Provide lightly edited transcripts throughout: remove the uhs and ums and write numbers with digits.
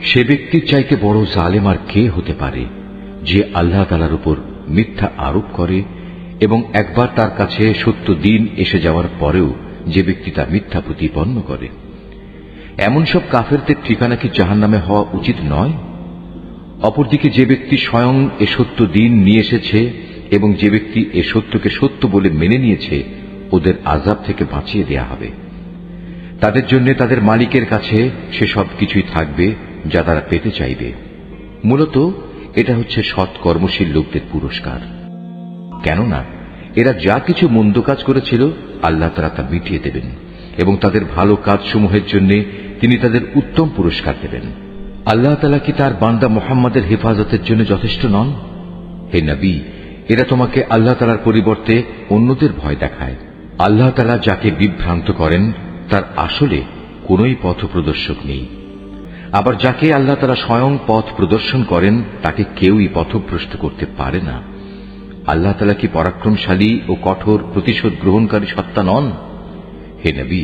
সে ব্যক্তির চাইতে বড় জালেম আর কে হতে পারে যে আল্লাহ তাআলার উপর মিথ্যা আরোপ করে এবং একবার তার কাছে সত্য দিন এসে যাওয়ার পরেও যে ব্যক্তি তা মিথ্যা প্রতিপন্ন করে। এমন সব কাফেরদের ঠিকানা কি জাহান্নামে হওয়া উচিত নয়? অপরদিকে যে ব্যক্তি স্বয়ং এ সত্য দিন নিয়ে এসেছে এবং যে ব্যক্তি এ সত্যকে সত্য বলে মেনে নিয়েছে, ওদের আযাব থেকে বাঁচিয়ে দেয়া হবে। তাদের জন্য তাদের মালিকের কাছে সে সব কিছুই থাকবে যা তারা পেতে চাইবে। মূলত এটা হচ্ছে সৎ কর্মশীল লোকদের পুরস্কার। কেননা এরা যা কিছু মন্দ কাজ করেছিল আল্লাহ তাআলা তা মিটিয়ে দেবেন এবং তাদের ভালো কাজসমূহের জন্য তিনি তাদের উত্তম পুরস্কার দেবেন। আল্লাহ তাআলা কি তার বান্দা মুহাম্মাদের হেফাজতের জন্য যথেষ্ট নন? হে নবী, এরা তোমাকে আল্লাহ তাআলার পরিবর্তে অন্যদের ভয় দেখায়। আল্লাহ তাআলা যাকে বিভ্রান্ত করেন তার আসলে কোনই পথ প্রদর্শক নেই, আবার যাকে আল্লাহ তাআলা স্বয়ং পথ প্রদর্শন করেন তাকে কেউই পথভ্রষ্ট করতে পারে না। আল্লাহ তাআলা কি পরাক্রমশালী ও কঠোর প্রতিশোধ গ্রহণকারী সত্তা নন? হে নবী,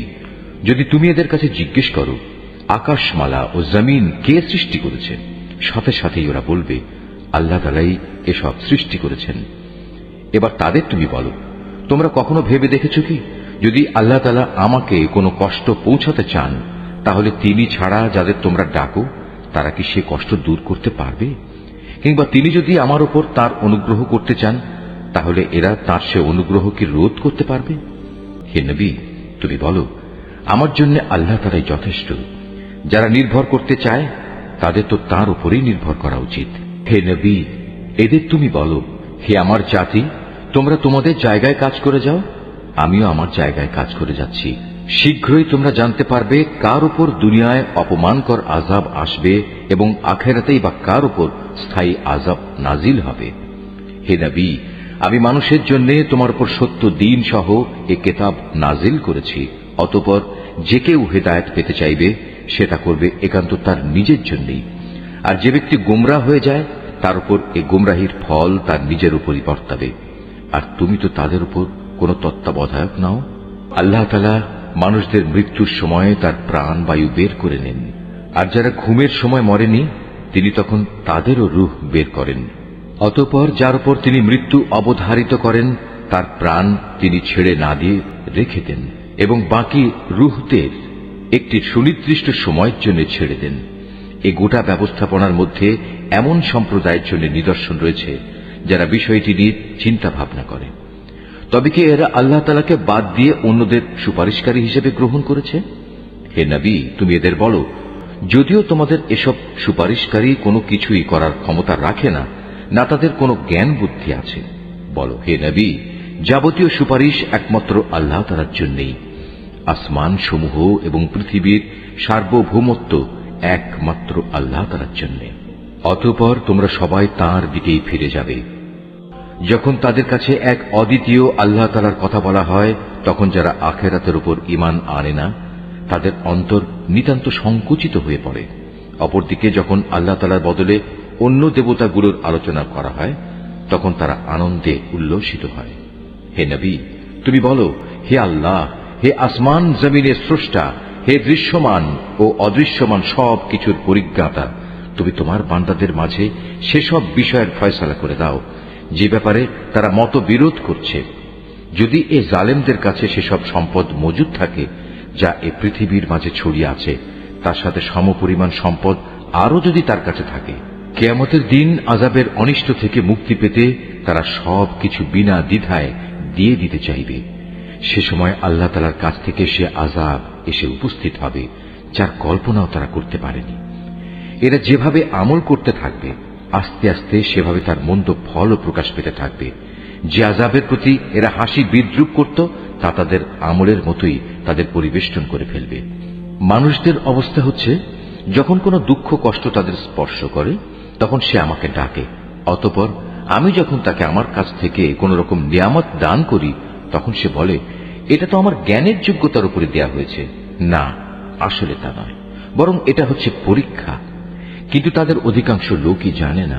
যদি তুমি এদের কাছে জিজ্ঞেস করো আকাশমালা ও জমিন কে সৃষ্টি করেছে, সাথে সাথেই ওরা বলবে আল্লাহ তাআলাই এসব সৃষ্টি করেছেন। এবার তাদের তুমি বলো, তোমরা কখনো ভেবে দেখেছ কি, যদি আল্লাহ তাআলা আমাকে কোনো কষ্ট পৌঁছাতে চান তাহলে তিনি ছাড়া যাদের তোমরা ডাকো তারা কি সে কষ্ট দূর করতে পারবে? কিংবা তিনি যদি আমার উপর তার অনুগ্রহ করতে চান তাহলে এরা তার সে অনুগ্রহ কি রোধ করতে পারবে? হে নবী, তুমি বলো আমার জন্য আল্লাহ তাআলাই যথেষ্ট। যারা নির্ভর করতে চায় তাদের তো তার উপরেই নির্ভর করা উচিত। হে নবী, এদের তুমি বলো, হে আমার জাতি, তোমরা তোমাদের জায়গায় কাজ করে যাও, আমিও আমার জায়গায় কাজ করে যাচ্ছি। শীঘ্রই তোমরা জানতে পারবে কার উপর দুনিয়ায় অপমানকর আযাব আসবে এবং আখিরাতেই বা কার উপর স্থায়ী আযাব নাজিল হবে। হে নবী, আমি মানুষের জন্য তোমার উপর সত্য দিন সহ এ কিতাব নাজিল করেছি। অতঃপর যে কেউ হেদায়েত পেতে চাইবে সেটা করবে একান্ত তার নিজের জন্যই, আর যে ব্যক্তি গোমরাহ হয়ে যায় তার উপর এ গোমরাহির ফল তার নিজের উপরই বর্তাবে। আর তুমি তো তাদের উপর কোনো তত্ত্বাবধায়ক নাও। আল্লাহ তাআলা মানুষদের মৃত্যুর সময় তার প্রাণ বায়ু বের করে নেন, আর যারা ঘুমের সময় মরেনি তিনি তখন তাদেরও রূহ বের করেন। অতঃপর যার উপর তিনি মৃত্যু অবধারিত করেন তার প্রাণ তিনি ছেড়ে না দিয়ে রেখে দেন এবং বাকি রূহদের একটি সুনির্দিষ্ট সময়ের জন্য ছেড়ে দেন। এই গোটা ব্যবস্থাপনার মধ্যে এমন সম্প্রদায়ের জন্য নিদর্শন রয়েছে যারা বিষয়টি নিয়ে চিন্তা ভাবনা করে। তবে কি এরা আল্লাহ তাআলাকে বাদ দিয়ে অন্যদের সুপারিশকারী হিসেবে গ্রহণ করেছে? হে নবী, তুমি এদের বলো, যদিও তোমাদের এসব সুপারিশকারী কোনো কিছুই করার ক্ষমতা রাখে না, না তাদের কোনো জ্ঞান বুদ্ধি আছে। বলো, হে নবী, যাবতীয় সুপারিশ একমাত্র আল্লাহ তাআলার জন্যই। আসমান সমূহ এবং পৃথিবীর সার্বভৌমত্ব একমাত্র আল্লাহ তাআলার জন্য। অতঃপর তোমরা সবাই তাঁর দিকেই ফিরে যাবে। যখন তাদের কাছে এক অদ্বিতীয় আল্লাহ তাআলার কথা বলা হয় তখন যারা আখিরাতের উপর ঈমান আনে না তাদের অন্তর নিতান্ত সংকুচিত হয়ে পড়ে। অপরদিকে যখন আল্লাহ তাআলার বদলে অন্য দেবতাগুলোর আলোচনা করা হয় তখন তারা আনন্দে উল্লসিত হয়। হে নবী, তুমি বলো, হে আল্লাহ, হে আসমান জমিনের স্রষ্টা, হে দৃশ্যমান ও অদৃশ্যমান সব কিছুর পরিজ্ঞাতা, তুমি তোমার বান্দাদের মাঝে সেসব বিষয়ের ফয়সালা করে দাও যে ব্যাপারে তারা মতবিরোধ করছে। যদি এ জালেমদের কাছে সেসব সম্পদ মজুদ থাকে যা এ পৃথিবীর মাঝে ছড়িয়ে আছে, তার সাথে সমপরিমাণ সম্পদ আরো যদি তার কাছে থাকে, কিয়ামতের দিন আযাবের অনিষ্ট থেকে মুক্তি পেতে তারা সব কিছু বিনা দ্বিধায় দিয়ে দিতে চাইবে। সে সময় আল্লাহ তাআলার কাছ থেকে সে আযাব এসে উপস্থিত হবে যার কল্পনাও তারা করতে পারেনি। এরা যেভাবে আমল করতে থাকবে আস্তে আস্তে সেভাবে তার মন্দ ফলও প্রকাশ পেতে থাকবে। যে আযাবের প্রতি এরা হাসি বিদ্রুপ করত তা তাদের আমলের মতোই তাদের পরিবেষ্টন করে ফেলবে। মানুষদের অবস্থা হচ্ছে, যখন কোনো দুঃখ কষ্ট তাদের স্পর্শ করে তখন সে আমাকে ডাকে, অতঃপর আমি যখন তাকে আমার কাছ থেকে কোন রকম নিয়ামত দান করি তখন সে বলে, এটা তো আমার জ্ঞানের যোগ্যতার উপরে দেয়া হয়েছে। না, আসলে তা নয়, বরং এটা হচ্ছে পরীক্ষা। কিন্তু তাদের অধিকাংশ লোকই জানে না।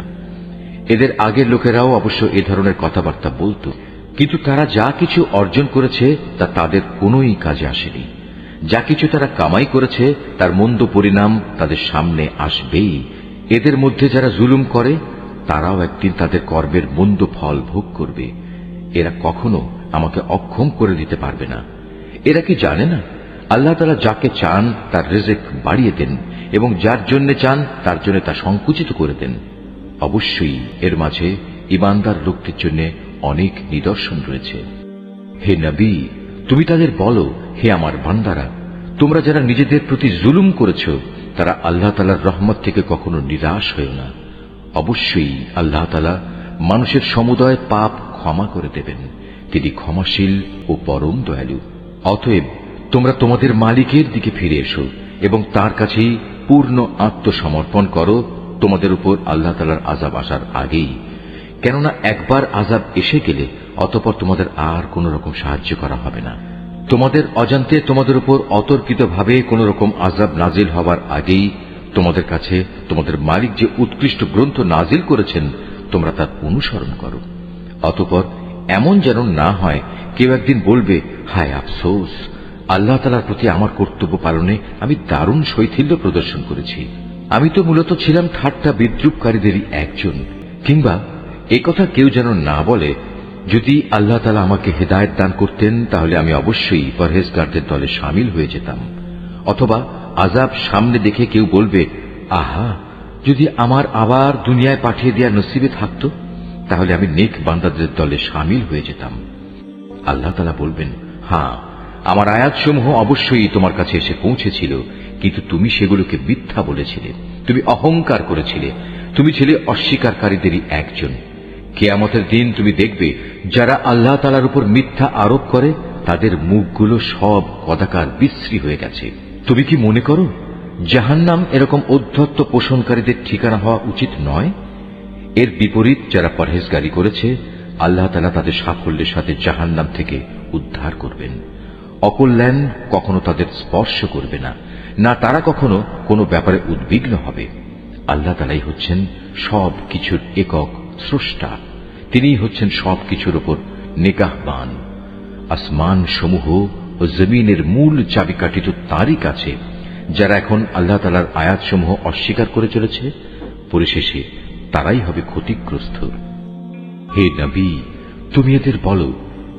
এদের আগের লোকেরাও অবশ্য এ ধরনের কথাবার্তা বলতো, কিন্তু তারা যা কিছু অর্জন করেছে তা তাদের কোনোই কাজে আসেনি। যা কিছু তারা কামাই করেছে তার মন্দ পরিণাম তাদের সামনে আসবেই। এদের মধ্যে যারা জুলুম করে তারাও একদিন তাদের কর্মের মন্দ ফল ভোগ করবে। এরা কখনো আমাকে অক্ষম করে দিতে পারবে না। এরা কি জানে না আল্লাহ তাআলা যাকে চান তার রিজিক বাড়িয়ে দেন এবং যার জন্য চান তার জন্য তা সংকুচিত করে দেন। অবশ্যই এর মাঝে ঈমানদার লোকদের জন্য অনেক নিদর্শন রয়েছে। হে নবী, তুমি তাদের বলো, হে আমার বান্দারা, তোমরা যারা নিজেদের প্রতি জুলুম করেছ তারা আল্লাহ তাআলার রহমত থেকে কখনো নিরাশ হয়েও না। অবশ্যই আল্লাহ তাআলা মানুষের সমুদয় পাপ ক্ষমা করে দেবেন। তিনি ক্ষমাশীল ও পরম দয়ালু। অতএব তোমরা তোমাদের মালিকের দিকে ফিরে এসো এবং তার কাছেই পূর্ণ আত্মসমর্পণ করো তোমাদের উপর আল্লাহ তাআলার আযাব আসার আগেই। কেননা একবার আযাব এসে গেলে অতঃপর তোমাদের আর কোন রকম সাহায্য করা হবে না। তোমাদের অজান্তে তোমাদের উপর অতর্কিতভাবে কোন রকম আযাব নাজিল হবার আগেই তোমাদের কাছে তোমাদের মালিক যে উৎকৃষ্ট গ্রন্থ নাজিল করেছেন তোমরা তার অনুসরণ করো। অতঃপর এমন যেন না হয় কেউ একদিন বলবে, হায় আফসোস, আল্লাহ তাআলার প্রতি আমার কর্তব্য পালনে আমি দারুণ শৈথিল্য প্রদর্শন করেছি। আমি তো মূলত ছিলাম ঠাট্টা বিদ্রুপকারীদেরই একজন। কিংবা একথা কেউ যেন না বলে, যদি আল্লাহ তাআলা আমাকে হেদায়েত দান করতেন তাহলে আমি অবশ্যই পরহেজগারদের দলে শামিল হয়ে যেতাম। অথবা আযাব সামনে দেখে কেউ বলবে, আহা, যদি আমার আবার দুনিয়ায় পাঠিয়ে দেওয়া নসিবে থাকতো তাহলে আমি নেক বান্দাদের দলে শামিল হয়ে যেতাম। আল্লাহ তাআলা বলবেন, হ্যাঁ, আমার আয়াতসমূহ অবশ্যই তোমার কাছে এসে পৌঁছেছিল, কিন্তু তুমি সেগুলোকে মিথ্যা বলেছিলে, তুমি অহংকার করেছিলে, তুমি ছিলে অস্বীকারীদেরই একজন। কিয়ামতের দিন তুমি দেখবে যারা আল্লাহ তাআলার উপর মিথ্যা আরোপ করে তাদের মুখগুলো সব কদাকার বিশ্রী হয়ে গেছে। তুমি কি মনে করো জাহান্নাম এরকম ঔদ্ধত্য পোষণকারীদের ঠিকানা হওয়া উচিত নয়? এর বিপরীত যারা পরহেজগারি করেছে আল্লাহ তাআলা তাদের সাফল্যের সাথে জাহান্নাম থেকে উদ্ধার করবেন। অকল্যাণ কখনো তাদের স্পর্শ করবে না, না তারা কখনো কোনো ব্যাপারে উদ্বিগ্ন হবে। আল্লাহ তাআলাই হচ্ছেন সব কিছুর একক স্রষ্টা। তিনিই হচ্ছেন সব কিছুর উপর নিগাহবান। আসমান সমূহ ও জমিনের মূল চাবিকাঠি তো তারই কাছে। যারা এখন আল্লাহ তাআলার আয়াতসমূহ অস্বীকার করে চলেছে পরিশেষে তারাই হবে ক্ষতিগ্রস্ত। হে নবী, তুমি এদের বলো,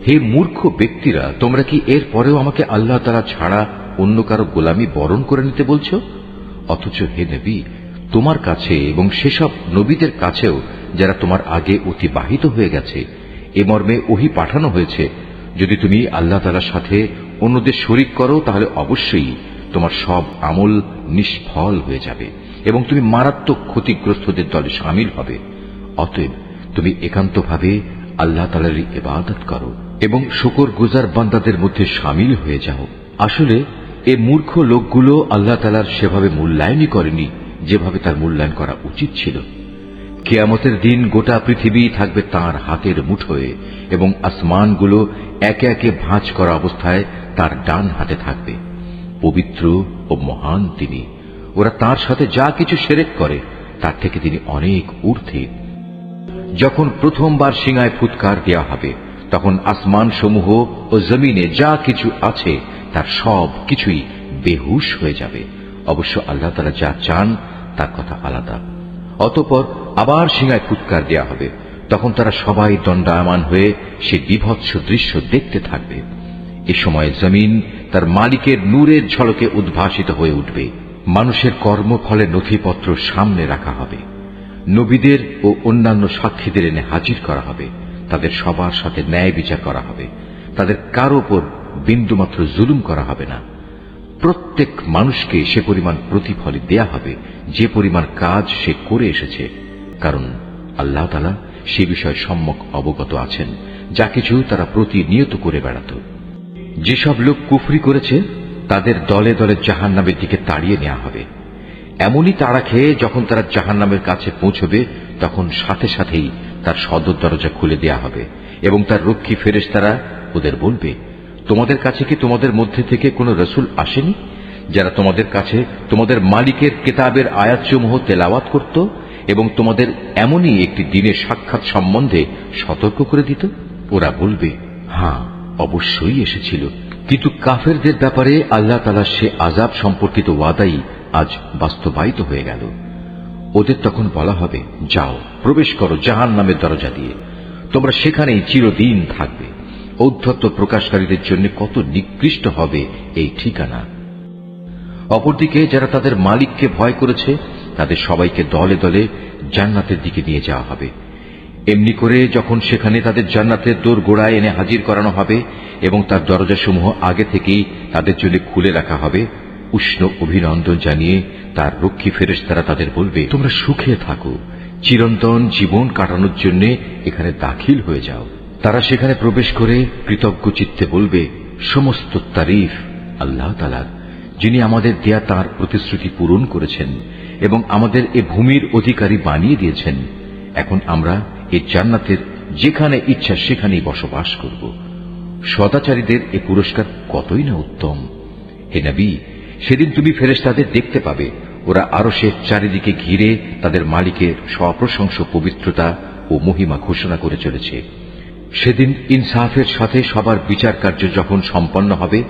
হে মূর্খ ব্যক্তিরা, তোমরা কি এর পরেও আমাকে আল্লাহ তাআলা ছাড়া অন্য কারো গোলামি বরণ করে নিতে বলছো? অথচ হে নবী, তোমার কাছে এবং সেসব নবীদের কাছেও যারা তোমার আগে অতিবাহিত হয়ে গেছে এ মর্মে ওহী পাঠানো হয়েছে, যদি তুমি আল্লাহ তাআলার সাথে অন্যদের শরীক করো তাহলে অবশ্যই তোমার সব আমল নিষ্ফল হয়ে যাবে এবং তুমি মারাত্মক ক্ষতিগ্রস্তদের দলে শামিল হবে। অতএব তুমি একান্তভাবে আল্লাহ তাআলারই ইবাদত করো এবং শুকরগুজার বান্দাদের মধ্যে শামিল হয়ে যাও। আসলে এ মূর্খ লোকগুলো আল্লাহ তাআলার সেভাবে মূল্যায়নই করেনি যেভাবে তার মূল্যায়ন করা উচিত ছিল। কিয়ামতের দিন গোটা পৃথিবী থাকবে তার হাতের মুঠোয় এবং আসমানগুলো একে একে ভাঁজ করা অবস্থায় তার ডান হাতে থাকবে। পবিত্র ও মহান তিনি। ওরা তার সাথে যা কিছু শিরক করে তার থেকে তিনি অনেক ঊর্ধ্বে। যখন প্রথমবার সিঙায় ফুৎকার দেওয়া হবে তখন আসমান সমূহ ও জমিনে যা কিছু আছে তার সব কিছুই বেহুশ হয়ে যাবে। অবশ্য আল্লাহ তাআলা যা চান তার কথা আলাদা। অতঃপর আবার সিঙায় ফুৎকার দেওয়া হবে, তখন তারা সবাই দণ্ডায়মান হয়ে সে বিভৎস দৃশ্য দেখতে থাকবে। এ সময় জমিন তার মালিকের নূরের ঝলকে উদ্ভাসিত হয়ে উঠবে। মানুষের কর্মফলের নথিপত্র সামনে রাখা হবে। নবীদের ও অন্যান্য সাক্ষীদের এনে হাজির করা হবে। তাদের সবার সাথে ন্যায় বিচার করা হবে। তাদের কারো উপর বিন্দুমাত্র জুলুম করা হবে না। প্রত্যেক মানুষকে সে পরিমাণ প্রতিফল দেয়া হবে যে পরিমাণ কাজ সে করে এসেছে, কারণ আল্লাহ তাআলা সে বিষয়ে সম্যক অবগত আছেন যা কিছু তারা প্রতিনিয়ত করে বেড়াত। যেসব লোক কুফরি করেছে তাদের দলে দলে জাহান্নামের দিকে তাড়িয়ে নেওয়া হবে। এমনই তাড়া খেয়ে যখন তারা জাহান্নামের কাছে পৌঁছবে তখন সাথে সাথেই তার সদর দরজা খুলে দেয়া হবে এবং তার রক্ষী ফেরেশতারা ওদের বলবে, তোমাদের কাছে কি তোমাদের মধ্যে থেকে কোন রসুল আসেনি যারা তোমাদের কাছে তোমাদের মালিকের কিতাবের আয়াতসমূহ তেলাওয়াত করত এবং তোমাদের এমনই একটি দিনের সাক্ষাৎ সম্বন্ধে সতর্ক করে দিত? ওরা বলবে, হ্যাঁ, অবশ্যই এসেছিল, কিন্তু কাফেরদের ব্যাপারে আল্লাহ তাআলার সে আযাব সম্পর্কিত ওয়াদাই আজ বাস্তবায়িত হয়ে গেল। ওদের তখন বলা হবে, যাও প্রবেশ করো জাহান্নামের দরজা দিয়ে, তোমরা সেখানেই চিরদিন থাকবে। ঔদ্ধত্য প্রকাশকারীদের জন্য কত নিকৃষ্ট হবে এই ঠিকানা। অপরদিকে যারা তাদের মালিককে ভয় করেছে তাদের সবাইকে দলে দলে জান্নাতের দিকে নিয়ে যাওয়া হবে। এমনি করে যখন সেখানে তাদের জান্নাতের দোরগোড়ায় এনে হাজির করানো হবে এবং তার দরজাসমূহ আগে থেকেই তাদের জন্য খুলে রাখা হবে, উষ্ণ অভিনন্দন জানিয়ে তার রক্ষী ফেরেশতারা তাদের বলবে, তোমরা সুখে থাকো, চিরন্তন জীবন কাটানোর জন্য এখানে দাখিল হয়ে যাও। তারা সেখানে প্রবেশ করে কৃতজ্ঞ চিত্তে বলবে, সমস্ত তারিফ আল্লাহ তাআলার, যিনি আমাদের দেয়া তাঁর প্রতিশ্রুতি পূরণ করেছেন এবং আমাদের এ ভূমির অধিকারী বানিয়ে দিয়েছেন। এখন আমরা এই জান্নাতের যেখানে ইচ্ছা সেখানেই বসবাস করব। সদাচারীদের এ পুরস্কার কতই না উত্তম। হে নবী, সেদিন তুমি ফেরেশতাদের দেখতে পাবে, ওরা আরশের চারিদিকে ঘিরে তাদের মালিকের সপ্রশংস পবিত্রতা ও মহিমা ঘোষণা করে চলেছে। সেদিন ইনসাফের সাথে সবার বিচার কার্য যখন সম্পন্ন হবে,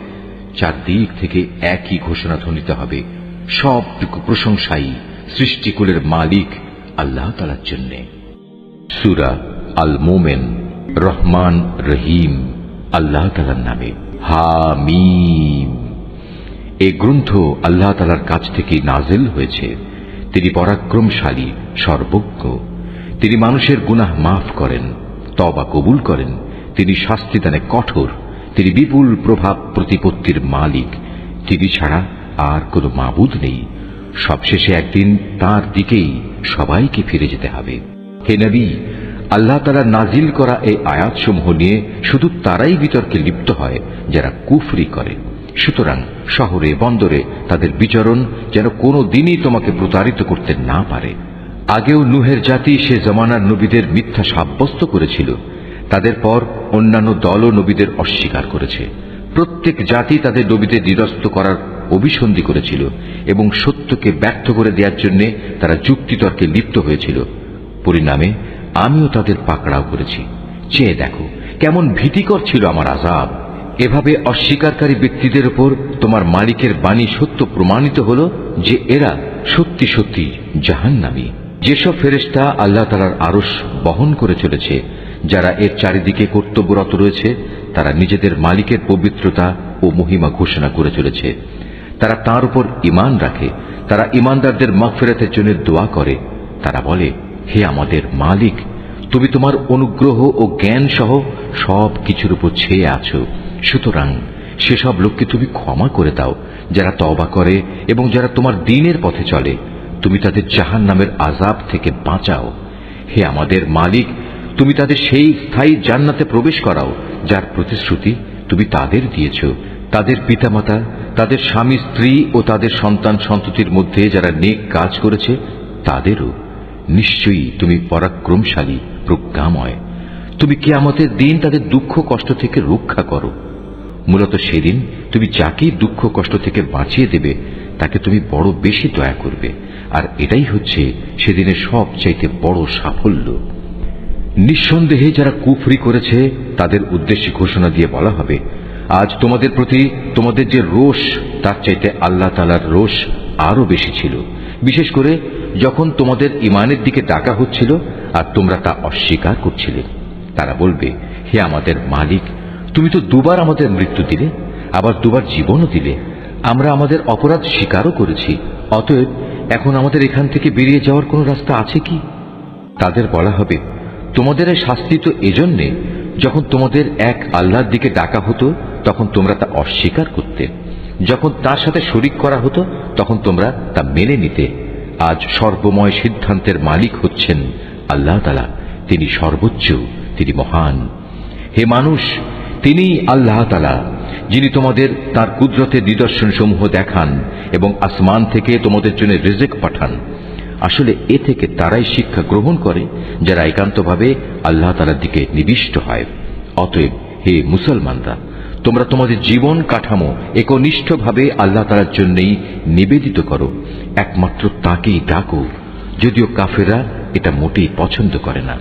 চারদিক থেকে একই ঘোষণা ধ্বনিত হবে, সবটুকু প্রশংসাই সৃষ্টিকুলের মালিক আল্লাহ তাআলার জন্য। সূরা আল মোমেন, রহমান রহিম আল্লাহ তাআলার নামে। হামিম। এই গ্রন্থ আল্লাহ তাআলার কাছ থেকে নাজিল হয়েছে। তিনি পরাক্রমশালী, সর্বজ্ঞ। তিনি মানুষের গুনাহ মাফ করেন, তওবা কবুল করেন। তিনি শাস্তিদানে কঠোর। তিনি বিপুল প্রভাব প্রতিপত্তির মালিক। তিনি ছাড়া আর কোনো মাবুদ নেই। সবশেষে একদিন তার দিকেই সবাইকে ফিরে যেতে হবে। হে নবী, আল্লাহ তাআলা নাজিল করা এই আয়াতসমূহ নিয়ে শুধু তারাই বিতর্কে লিপ্ত হয় যারা কুফরি করে। সুতরাং শহরে বন্দরে তাদের বিচরণ যেন কোনো দিনই তোমাকে প্রতারিত করতে না পারে। আগেও নূহের জাতি সে জমানার নবীদের মিথ্যা সাব্যস্ত করেছিল। তাদের পর অন্যান্য দলও নবীদের অস্বীকার করেছে। প্রত্যেক জাতি তাদের নবীদের নিরস্ত করার অভিসন্ধি করেছিল এবং সত্যকে ব্যর্থ করে দেওয়ার জন্য তারা যুক্তিতর্কে লিপ্ত হয়েছিল। পরিণামে আমিও তাদের পাকড়াও করেছি। চেয়ে দেখো কেমন ভীতিকর ছিল আমার আযাব। এভাবে অস্বীকারী ব্যক্তিদের উপর তোমার মালিকের বাণী সত্য প্রমাণিত হল যে এরা সত্যি সত্যি জাহান্নামী। যেসব ফেরেশতা আল্লাহ তাআলার আরশ বহন করে চলেছে, যারা এর চারিদিকে কর্তব্যরত রয়েছে, তারা নিজেদের মালিকের পবিত্রতা ও মহিমা ঘোষণা করে চলেছে। তারা তার উপর ঈমান রাখে। তারা ঈমানদারদের মাগফিরাতের জন্য দোয়া করে। তারা বলে, হে আমাদের মালিক, তুমি তোমার অনুগ্রহ ও জ্ঞান সহ সব কিছুর উপর ছেয়ে আছো। সুতরাং সেসব লোককে তুমি ক্ষমা করে দাও যারা তওবা করে এবং যারা তোমার দ্বীনের পথে চলে। তুমি তাদের জাহান্নামের আযাব থেকে বাঁচাও। হে আমাদের মালিক, তুমি তাদের সেই স্থায়ী জান্নাতে প্রবেশ করাও যার প্রতিশ্রুতি তুমি তাদের দিয়েছ। তাদের পিতামাতা, তাদের স্বামী স্ত্রী ও তাদের সন্তান সন্ততির মধ্যে যারা নেক কাজ করেছে তাদেরও। নিশ্চয়ই তুমি পরাক্রমশালী, প্রজ্ঞাময়। তুমি কিয়ামতের দিন তাদের দুঃখ কষ্ট থেকে রক্ষা করো। মূলত সেদিন তুমি যাকেই দুঃখ কষ্ট থেকে বাঁচিয়ে দেবে তাকে তুমি বড় বেশি দয়া করবে, আর এটাই হচ্ছে সেদিনের সবচাইতে বড় সাফল্য। নিঃসন্দেহে যারা কুফরি করেছে তাদের উদ্দেশ্যে ঘোষণা দিয়ে বলা হবে, আজ তোমাদের প্রতি তোমাদের যে রোষ তার চাইতে আল্লাহ তাআলার রোষ আরো বেশি ছিল, বিশেষ করে যখন তোমাদের ঈমানের দিকে ডাকা হচ্ছিল আর তোমরা তা অস্বীকার করছিলে। তারা বলবে, হে আমাদের মালিক, তুমি তো দুবার আমাদের মৃত্যু দিলে, আবার দুবার জীবনও দিলে। আমরা আমাদের অপরাধ স্বীকারও করেছি। অতএব এখন আমাদের এখান থেকে বেরিয়ে যাওয়ার কোনো রাস্তা আছে কি? তাদের বলা হবে, তোমাদের এই শাস্তি তো এজন্যে, যখন তোমাদের এক আল্লাহর দিকে ডাকা হতো তখন তোমরা তা অস্বীকার করতে, যখন তার সাথে শরীক করা হতো তখন তোমরা তা মেনে নিতে। আজ সর্বময় সিদ্ধান্তের মালিক হচ্ছেন আল্লাহ তাআলা। তিনি সর্বোচ্চ, তিনি মহান। হে মানুষ, তিনি আল্লাহ তাআলা যিনি তোমাদের তার কুদরতের নিদর্শন সমূহ দেখান এবং আসমান থেকে তোমাদের জন্য রিজিক পাঠান। আসলে এ থেকে তারাই শিক্ষা গ্রহণ করে যারা একান্তভাবে আল্লাহ তাআলার দিকে নিবিষ্ট হয়। অতএব হে মুসলমানরা, তোমরা তোমাদের জীবন কাঠামো একনিষ্ঠভাবে আল্লাহ তাআলার জন্যই নিবেদিত করো। একমাত্র তাকেই ডাকো, যদিও কাফেররা এটা মোটেই পছন্দ করে না।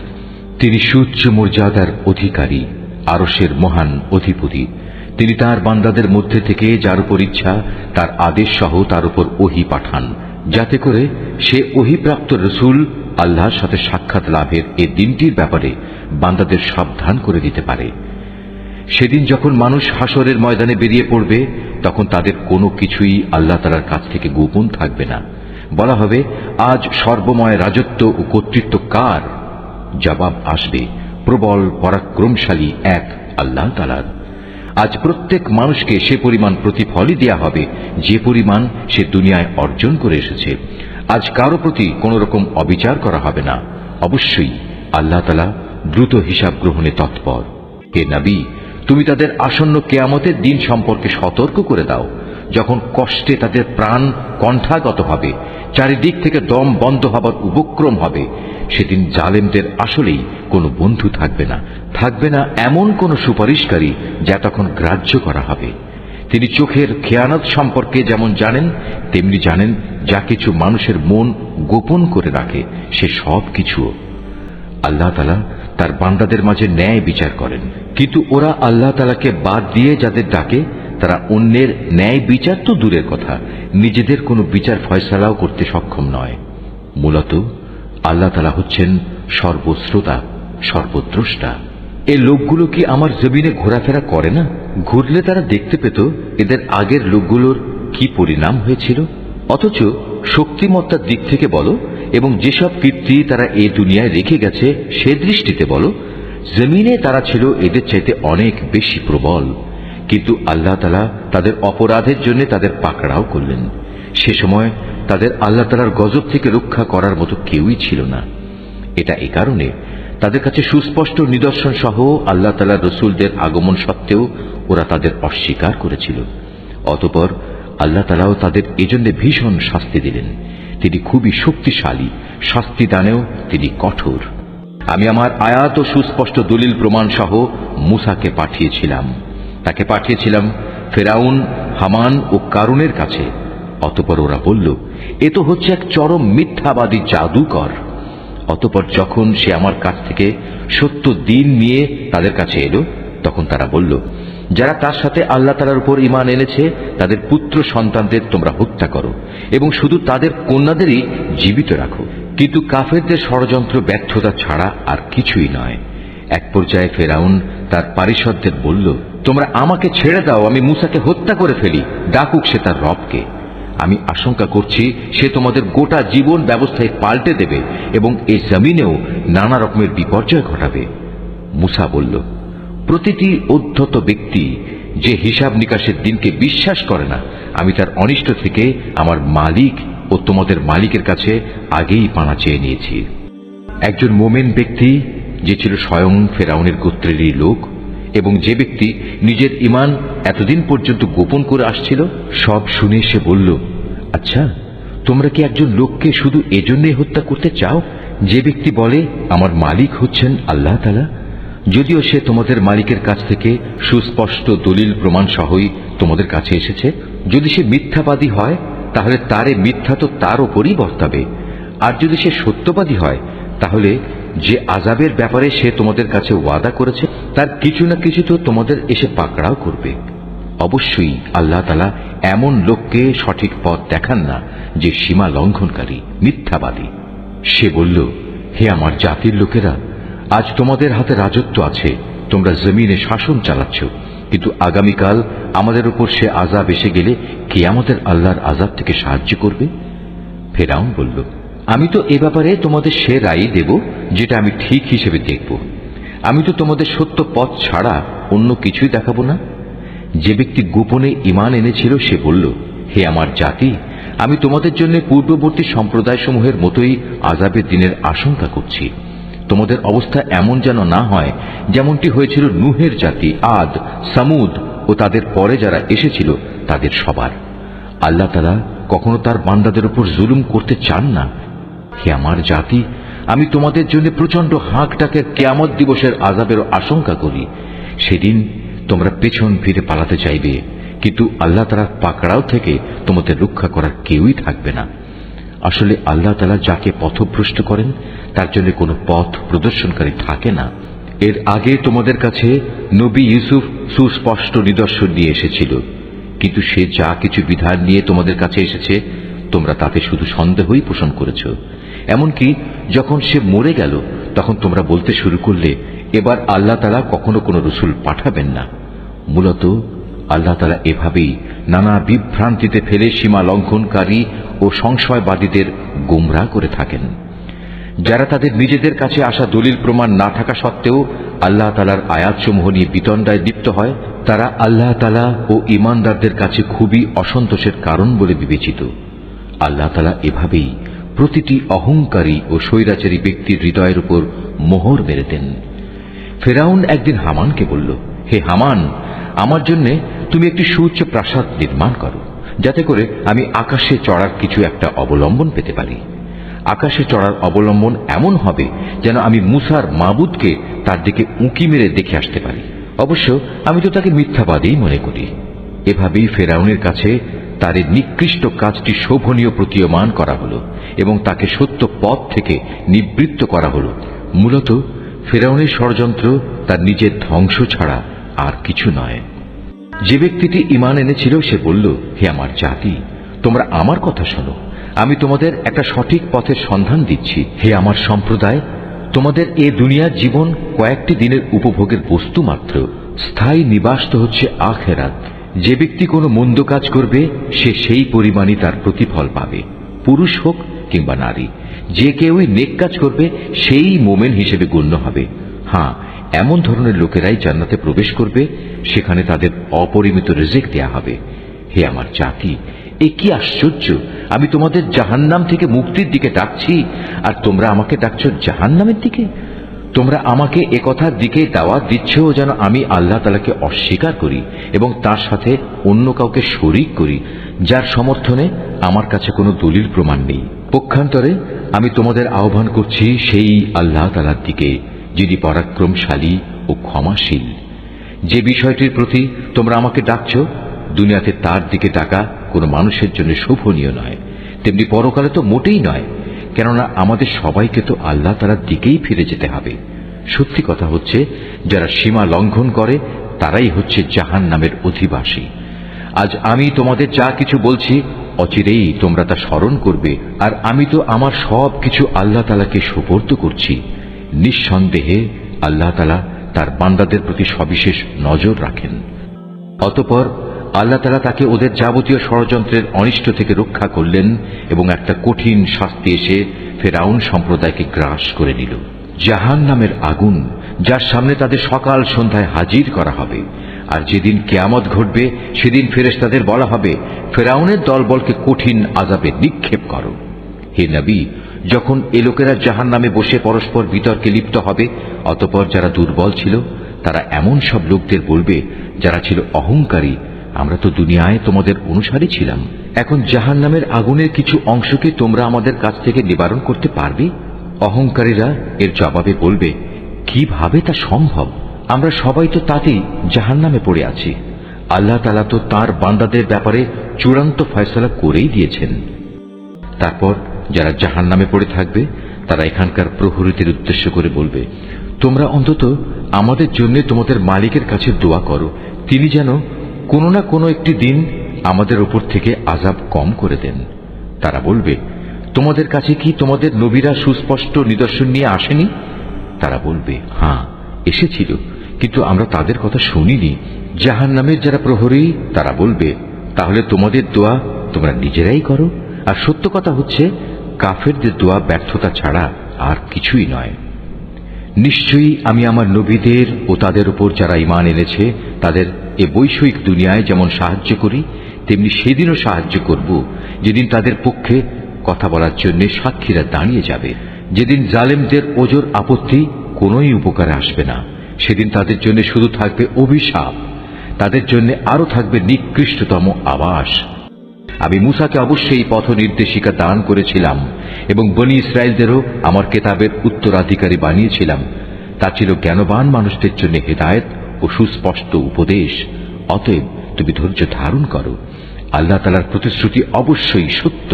তিনি সুউচ্চ মর্যাদার অধিকারী, আরশের মহান অধিপতি। তিনি তার বান্দাদের মধ্যে থেকে যার উপর ইচ্ছা তার আদেশ সহ তার উপর ওহী পাঠান, যাতে করে সে ওহীপ্রাপ্ত রসূল আল্লাহর সাথে সাক্ষাৎ লাভের এই দিনটির ব্যাপারে বান্দাদের সাবধান করে দিতে পারে। সেদিন যখন মানুষ হাসরের ময়দানে বেরিয়ে পড়বে, তখন তাদের কোনো কিছুই আল্লাহ তাআলার কাছ থেকে গোপন থাকবে না। বলা হবে, আজ সর্বময় রাজত্ব ও কর্তৃত্ব কার? জবাব আসবে, প্রবল পরাক্রমশালী এক আল্লাহ তাআলার। আজ প্রত্যেক মানুষকে সে পরিমাণ প্রতিফলই দেয়া হবে যে পরিমাণ সে দুনিয়ায় অর্জন করে এসেছে। আজ কারো প্রতি কোন রকম অবিচার করা হবে না। অবশ্যই আল্লাহ তাআলা দ্রুত হিসাব গ্রহণে তৎপর। হে নবী, তুমি তাদের আসন্ন কিয়ামতের দিন সম্পর্কে সতর্ক করে দাও, যখন কষ্টে তাদের প্রাণ কণ্ঠাগত হবে, চারিদিক থেকে দম বন্ধ হবার উপক্রম হবে। সেদিন জালেমদের আসলেই কোনো বন্ধু থাকবে না, থাকবে না এমন কোনো সুপারিশকারী যা তখন গ্রাহ্য করা হবে। তিনি চোখের খেয়ানত সম্পর্কে যেমন জানেন, তেমনি জানেন যা কিছু মানুষের মন গোপন করে রাখে, সে সব কিছুও। আল্লাহ তাআলা তার বান্দাদের মাঝে ন্যায় বিচার করেন, কিন্তু ওরা আল্লাহ তাআলাকে বাদ দিয়ে যাদের ডাকে, তারা অন্যের ন্যায় বিচার তো দূরের কথা, নিজেদের কোনো বিচার ফয়সালাও করতে সক্ষম নয়। মূলত আল্লাহ তাআলা হচ্ছেন সর্বশ্রোতা, সর্বদ্রষ্টা। এই লোকগুলো কি আমার জমিনে ঘোরাফেরা করে না? ঘুরলে তারা দেখতে পেত এদের আগের লোকগুলোর কি পরিণাম হয়েছিল। অথচ শক্তিমত্তার দিক থেকে বলো এবং যেসব কীর্তি তারা এই দুনিয়ায় রেখে গেছে সে দৃষ্টিতে বলো, জমিনে তারা ছিল এদের চাইতে অনেক বেশি প্রবল। কিন্তু আল্লাহ তাআলা তাদের অপরাধের জন্য তাদের পাকড়াও করলেন। সে সময় তাদের আল্লাহ তাআলার গজব থেকে রক্ষা করার মতো কেউই ছিল না। এটা এই কারণে, তাদের কাছে সুস্পষ্ট নিদর্শন সহ আল্লাহ তাআলার রসূলদের আগমন সত্ত্বেও ওরা তাদের অস্বীকার করেছিল। অতঃপর আল্লাহ তাআলাও তাদের এজন্য ভীষণ শাস্তি দিলেন। তিনি খুবই শক্তিশালী, শাস্তি দানেও তিনি কঠোর। আমি আমার আয়াত ও সুস্পষ্ট দলিল প্রমাণ সহ মূসাকে পাঠিয়েছিলাম। তাকে পাঠিয়েছিলাম ফেরাউন, হামান ও কারুনের কাছে। অতঃপর ওরা বলল, এ তো হচ্ছে এক চরম মিথ্যাবাদী জাদুকর। অতঃপর যখন সে আমার কাছ থেকে সত্য দিন নিয়ে তাদের কাছে এলো, তখন তারা বলল, যারা তার সাথে আল্লাহ তাআলার উপর ঈমান এনেছে তাদের পুত্র সন্তানদের তোমরা হত্যা করো এবং শুধু তাদের কন্যাদেরই জীবিত রাখো। কিন্তু কাফেরদের ষড়যন্ত্র ব্যর্থতা ছাড়া আর কিছুই নয়। এক পর্যায়ে ফেরাউন তার পারিষদদের বলল, তোমরা আমাকে ছেড়ে দাও, আমি মূসাকে হত্যা করে ফেলি, ডাকুক সে তার রবকে। আমি আশঙ্কা করছি সে তোমাদের গোটা জীবন ব্যবস্থায় পাল্টে দেবে এবং এই জমিনেও নানা রকমের বিপর্যয় ঘটাবে। মূসা বলল, প্রতিটি উদ্ধত ব্যক্তি যে হিসাব নিকাশের দিনকে বিশ্বাস করে না, আমি তার অনিষ্ট থেকে আমার মালিক ও তোমাদের মালিকের কাছে আগেই পানা চেয়ে নিয়েছি। একজন মোমেন ব্যক্তি যে ছিল স্বয়ং ফেরাউনের গোত্রেরই লোক এবং যে ব্যক্তি নিজের ঈমান এতদিন পর্যন্ত গোপন করে আসছিল, সব শুনে সে বলল, আচ্ছা, তোমরা কি একজন লোককে শুধু এজন্যই হত্যা করতে চাও যে ব্যক্তি বলে আমার মালিক হচ্ছেন আল্লাহ তাআলা, যদিও সে তোমাদের মালিকের কাছ থেকে সুস্পষ্ট দলিল প্রমাণ সহই তোমাদের কাছে এসেছে? যদি সে মিথ্যাবাদী হয় তাহলে তার এই মিথ্যা তো তার ওপরই বর্তাবে, আর যদি সে সত্যবাদী হয় তাহলে যে আযাবের ব্যাপারে সে তোমাদের কাছে ওয়াদা করেছে তার কিছু না কিছু তো তোমাদের এসে পাকড়াও করবে। অবশ্যই আল্লাহ তাআলা এমন লোককে সঠিক পথ দেখান না যে সীমা লঙ্ঘনকারী, মিথ্যাবাদী। সে বলল, হে আমার জাতির লোকেরা, আজ তোমাদের হাতে রাজত্ব আছে, তোমরা জমিনে শাসন চালাচ্ছ, কিন্তু আগামীকাল আমাদের উপর সে আযাব এসে গেলে কে আমাদের আল্লাহর আযাব থেকে সাহায্য করবে? ফেরাউন বলল, আমি তো এ ব্যাপারে তোমাদের সে রায় দেব যেটা আমি ঠিক হিসেবে দেখব। আমি তো তোমাদের সত্য পথ ছাড়া অন্য কিছুই দেখাবো না। যে ব্যক্তি গোপনে ঈমান এনেছিল সে বলল, হে আমার জাতি, আমি তোমাদের জন্য পূর্ববর্তী সম্প্রদায়সমূহের মতোই আযাবের দিনের আশঙ্কা করছি। তোমাদের অবস্থা এমন যেন না হয় যেমনটি হয়েছিল নূহের জাতি, আদ, সামুদ ও তাদের পরে যারা এসেছিল তাদের সবার। আল্লাহ তাআলা কখনো তার বান্দাদের উপর জুলুম করতে চান না। হে আমার জাতি, আমি তোমাদের জন্য প্রচন্ড হাঁক ডাকের কিয়ামত দিবসের আযাবের আশঙ্কা করি। সেদিন তোমরা পেছন ফিরে পালাতে চাইবে, কিন্তু আল্লাহ তাআলার পাকড়াও থেকে তোমাদের রক্ষা করার কেউই থাকবে না। আসলে আল্লাহ তাআলা যাকে পথভ্রষ্ট করেন তার জন্য কোনো পথ প্রদর্শনকারী থাকে না। এর আগে তোমাদের কাছে নবী ইউসুফ সুস্পষ্ট নিদর্শন নিয়ে এসেছিল, কিন্তু সে যা কিছু বিধান নিয়ে তোমাদের কাছে এসেছে তোমরা তাতে শুধু সন্দেহই পোষণ করেছ। এমনকি যখন সে মরে গেল তখন তোমরা বলতে শুরু করলে এবার আল্লাহ তাআলা কখনো কোনো রসুল পাঠাবেন না। মূলত আল্লাহ তাআলা এভাবেই নানা বিভ্রান্তিতে ফেলে সীমা লঙ্ঘনকারী ও সংশয়বাদীদের গোমরাহ করে থাকেন। যারা তাদের নিজেদের কাছে আসা দলিল প্রমাণ না থাকা সত্ত্বেও আল্লাহ তাআলার আয়াতসমূহ নিয়ে বিতণ্ডায় লিপ্ত হয়, তারা আল্লাহ তাআলা ও ঈমানদারদের কাছে খুবই অসন্তোষের কারণ বলে বিবেচিত। আল্লাহ তাআলা এভাবেই প্রতিটি অহংকারী ও স্বৈরাচারী ব্যক্তির হৃদয়ের উপর মোহর মেরে দেন। ফেরাউন একদিন হামানকে বলল, হে হামান, আমার জন্য তুমি একটি সুউচ্চ প্রাসাদ নির্মাণ করো, যাতে করে আমি আকাশে চড়ার কিছু একটা অবলম্বন পেতে পারি। আকাশে চড়ার অবলম্বন এমন হবে যেন আমি মুসার মাবুদকে তার দিকে উঁকি মেরে দেখে আসতে পারি। অবশ্য আমি তো তাকে মিথ্যাবাদী মনে করি। এভাবেই ফেরাউনের কাছে তার এই নিকৃষ্ট কাজটি শোভনীয় প্রতীয়মান করা হলো এবং তাকে সত্য পথ থেকে নিবৃত্ত করা হলো। মূলত ফেরাউনের ষড়যন্ত্র তার নিজের ধ্বংস ছাড়া আর কিছু নয়। যে ব্যক্তিটি ঈমান এনেছিল সে বলল, হে আমার জাতি, তোমরা আমার কথা শোনো, আমি তোমাদের একটা সঠিক পথের সন্ধান দিচ্ছি। হে আমার সম্প্রদায়, তোমাদের এ দুনিয়ার জীবন কয়েকটি দিনের উপভোগের বস্তু মাত্র, স্থায়ী নিবাস তো হচ্ছে আখিরাত। যে ব্যক্তি কোনো মন্দ কাজ করবে সে সেই পরিমাণই তার প্রতিফল পাবে, পুরুষ হোক কিংবা নারী। যে কেউই নেক কাজ করবে সেই মোমেন হিসেবে গণ্য হবে। হ্যাঁ, এমন ধরনের লোকেরাই জান্নাতে প্রবেশ করবে, সেখানে তাদের অপরিমিত রিজিক দেয়া হবে। হে আমার জাতি, এ কি আশ্চর্য! আমি তোমাদের জাহান্নাম থেকে মুক্তির দিকে ডাকছি, আর তোমরা আমাকে ডাকছো জাহান্নামের দিকে। তোমরা আমাকে এ কথার দিকে দাওয়াত দিচ্ছ যেন আমি আল্লাহ তাআলাকে অস্বীকার করি এবং তার সাথে অন্য কাউকে শরীক করি, যার সমর্থনে আমার কাছে কোনো দলিল প্রমাণ নেই। পক্ষান্তরে আমি তোমাদের আহ্বান করছি সেই আল্লাহ তাআলার দিকে, যিনি পরাক্রমশালী ও ক্ষমাশীল। যে বিষয়টির প্রতি তোমরা আমাকে ডাকছ, দুনিয়াতে তার দিকে ডাকা কোনো মানুষের জন্য শোভনীয় নয়, তেমনি পরকালে তো মোটেই নয়, কেননা আমাদের সবাইকে তো আল্লাহ তাআলার দিকেই ফিরে যেতে হবে। সত্যি কথা হচ্ছে, যারা সীমা লঙ্ঘন করে তারাই হচ্ছে জাহান্নামের অধিবাসী। আজ আমি তোমাদের যা কিছু বলছি অচিরেই তোমরা তা স্মরণ করবে, আর আমি তো আমার সব কিছু আল্লাহ তাআলাকে সুপর্দ করছি। নিঃসন্দেহে আল্লাহ তাআলা তার বান্দাদের প্রতি সবিশেষ নজর রাখেন। অতঃপর আল্লাহ তাআলা তাকে ওদের যাবতীয় ষড়যন্ত্রের অনিষ্ট থেকে রক্ষা করলেন এবং একটা কঠিন শাস্তি এসে ফেরাউন সম্প্রদায়কে গ্রাস করে নিল। জাহান্নামের আগুন, যার সামনে তাদের সকাল সন্ধ্যায় হাজির করা হবে। আর যেদিন কিয়ামত ঘটবে সেদিন ফেরেশতাদের বলা হবে, ফেরাউনের দলবলকে কঠিন আযাবে নিক্ষেপ করো। হে নবী, যখন এ লোকেরা জাহান্নামে বসে পরস্পর বিতর্কে লিপ্ত হবে, অতঃপর যারা দুর্বল ছিল তারা এমন সব লোকদের বলবে যারা ছিল অহংকারী, আমরা তো দুনিয়ায় তোমাদের অনুসারী ছিলাম, এখন জাহান্নামের আগুনের কিছু অংশকে তোমরা আমাদের কাছ থেকে নিবারণ করতে পারবে? অহংকারীরা এর জবাবে বলবে, কিভাবে তা সম্ভব? আমরা সবাই তো তাতেই জাহান্নামে পড়ে আছি। আল্লাহ তাআলা তো তার বান্দাদের ব্যাপারে চূড়ান্ত ফয়সালা করেই দিয়েছেন। তারপর যারা জাহান্নামে পড়ে থাকবে তারা এখানকার প্রহরীদের উদ্দেশ্য করে বলবে, তোমরা অন্তত আমাদের জন্য তোমাদের মালিকের কাছে দোয়া করো, তিনি যেন কোনো না কোনো একটি দিন আমাদের উপর থেকে আযাব কম করে দেন। তারা বলবে, তোমাদের কাছে কি তোমাদের নবীরা সুস্পষ্ট নিদর্শন নিয়ে আসেনি? তারা বলবে, হ্যাঁ এসেছিল, কিন্তু আমরা তাদের কথা শুনিনি। জাহান্নামের যারা প্রহরী তারা বলবে, তাহলে তোমাদের দোয়া তোমরা নিজেরাই করো। আর সত্য কথা হচ্ছে, কাফেরদের দোয়া ব্যর্থতা ছাড়া আর কিছুই নয়। নিশ্চয়ই আমি আমার নবীদের ও তাদের উপর যারা ঈমান এনেছে তাদের এ বৈষয়িক দুনিয়ায় যেমন সাহায্য করি, তেমনি সেদিনও সাহায্য করব, যেদিন তাদের পক্ষে কথা বলার জন্য সাক্ষীরা দাঁড়িয়ে যাবে। যেদিন জালেমদের ওজর আপত্তি কোনোই উপকারে আসবে না, সেদিন তাদের জন্য শুধু থাকবে অভিশাপ, তাদের জন্য আরো থাকবে নিকৃষ্টতম আবাস। আমি মূসাকে অবশ্যই পথ নির্দেশিকা দান করেছিলাম এবং বনী ইসরায়েলদেরও আমার কেতাবের উত্তরাধিকারী বানিয়েছিলাম। তা ছিল জ্ঞানবান মানুষদের জন্য হেদায়েত ও সুস্পষ্ট উপদেশ। অতএব তুমি ধৈর্য ধারণ করো। আল্লাহ তাআলার প্রতিশ্রুতি অবশ্যই সত্য।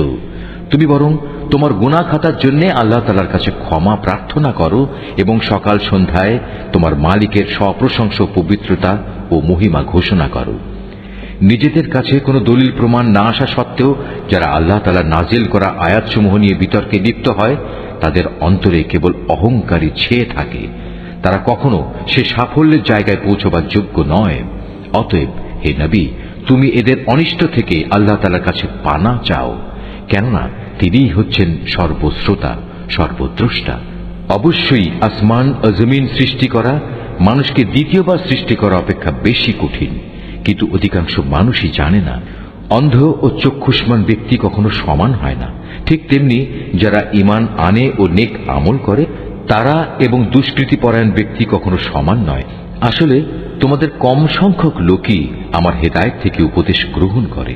তুমি বরং তোমার গুনাহ খাতার জন্য আল্লাহ তাআলার কাছে ক্ষমা প্রার্থনা করো এবং সকাল সন্ধ্যায় তোমার মালিকের সপ্রশংস পবিত্রতা ও মহিমা ঘোষণা করো। নিজেদের কাছে কোনো দলিল প্রমাণ না আসা সত্ত্বেও যারা আল্লাহ তাআলার নাজিল করা আয়াতসমূহ নিয়ে বিতর্কে লিপ্ত হয়, তাদের অন্তরে কেবল অহংকারী ছেয়ে থাকে। তারা কখনো সে সাফল্যের জায়গায় পৌঁছবার যোগ্য নয়। অতএব হে নবী, তুমি এদের অনিষ্ট থেকে আল্লাহ তাআলার কাছে পানা চাও, কেননা তিনিই হচ্ছেন সর্বশ্রোতা, সর্বদ্রষ্টা। অবশ্যই আসমান ও জমিন সৃষ্টি করা মানুষকে দ্বিতীয়বার সৃষ্টি করা অপেক্ষা বেশি কঠিন, কিন্তু অধিকাংশ মানুষই জানে না। অন্ধ ও চক্ষুষ্মান ব্যক্তি কখনো সমান হয় না। ঠিক তেমনি যারা ঈমান আনে ও নেক আমল করে তারা এবং দুষ্কৃতিপরায়ণ ব্যক্তি কখনো সমান নয়। আসলে তোমাদের কম সংখ্যক লোকই আমার হেদায়েত থেকে উপদেশ গ্রহণ করে।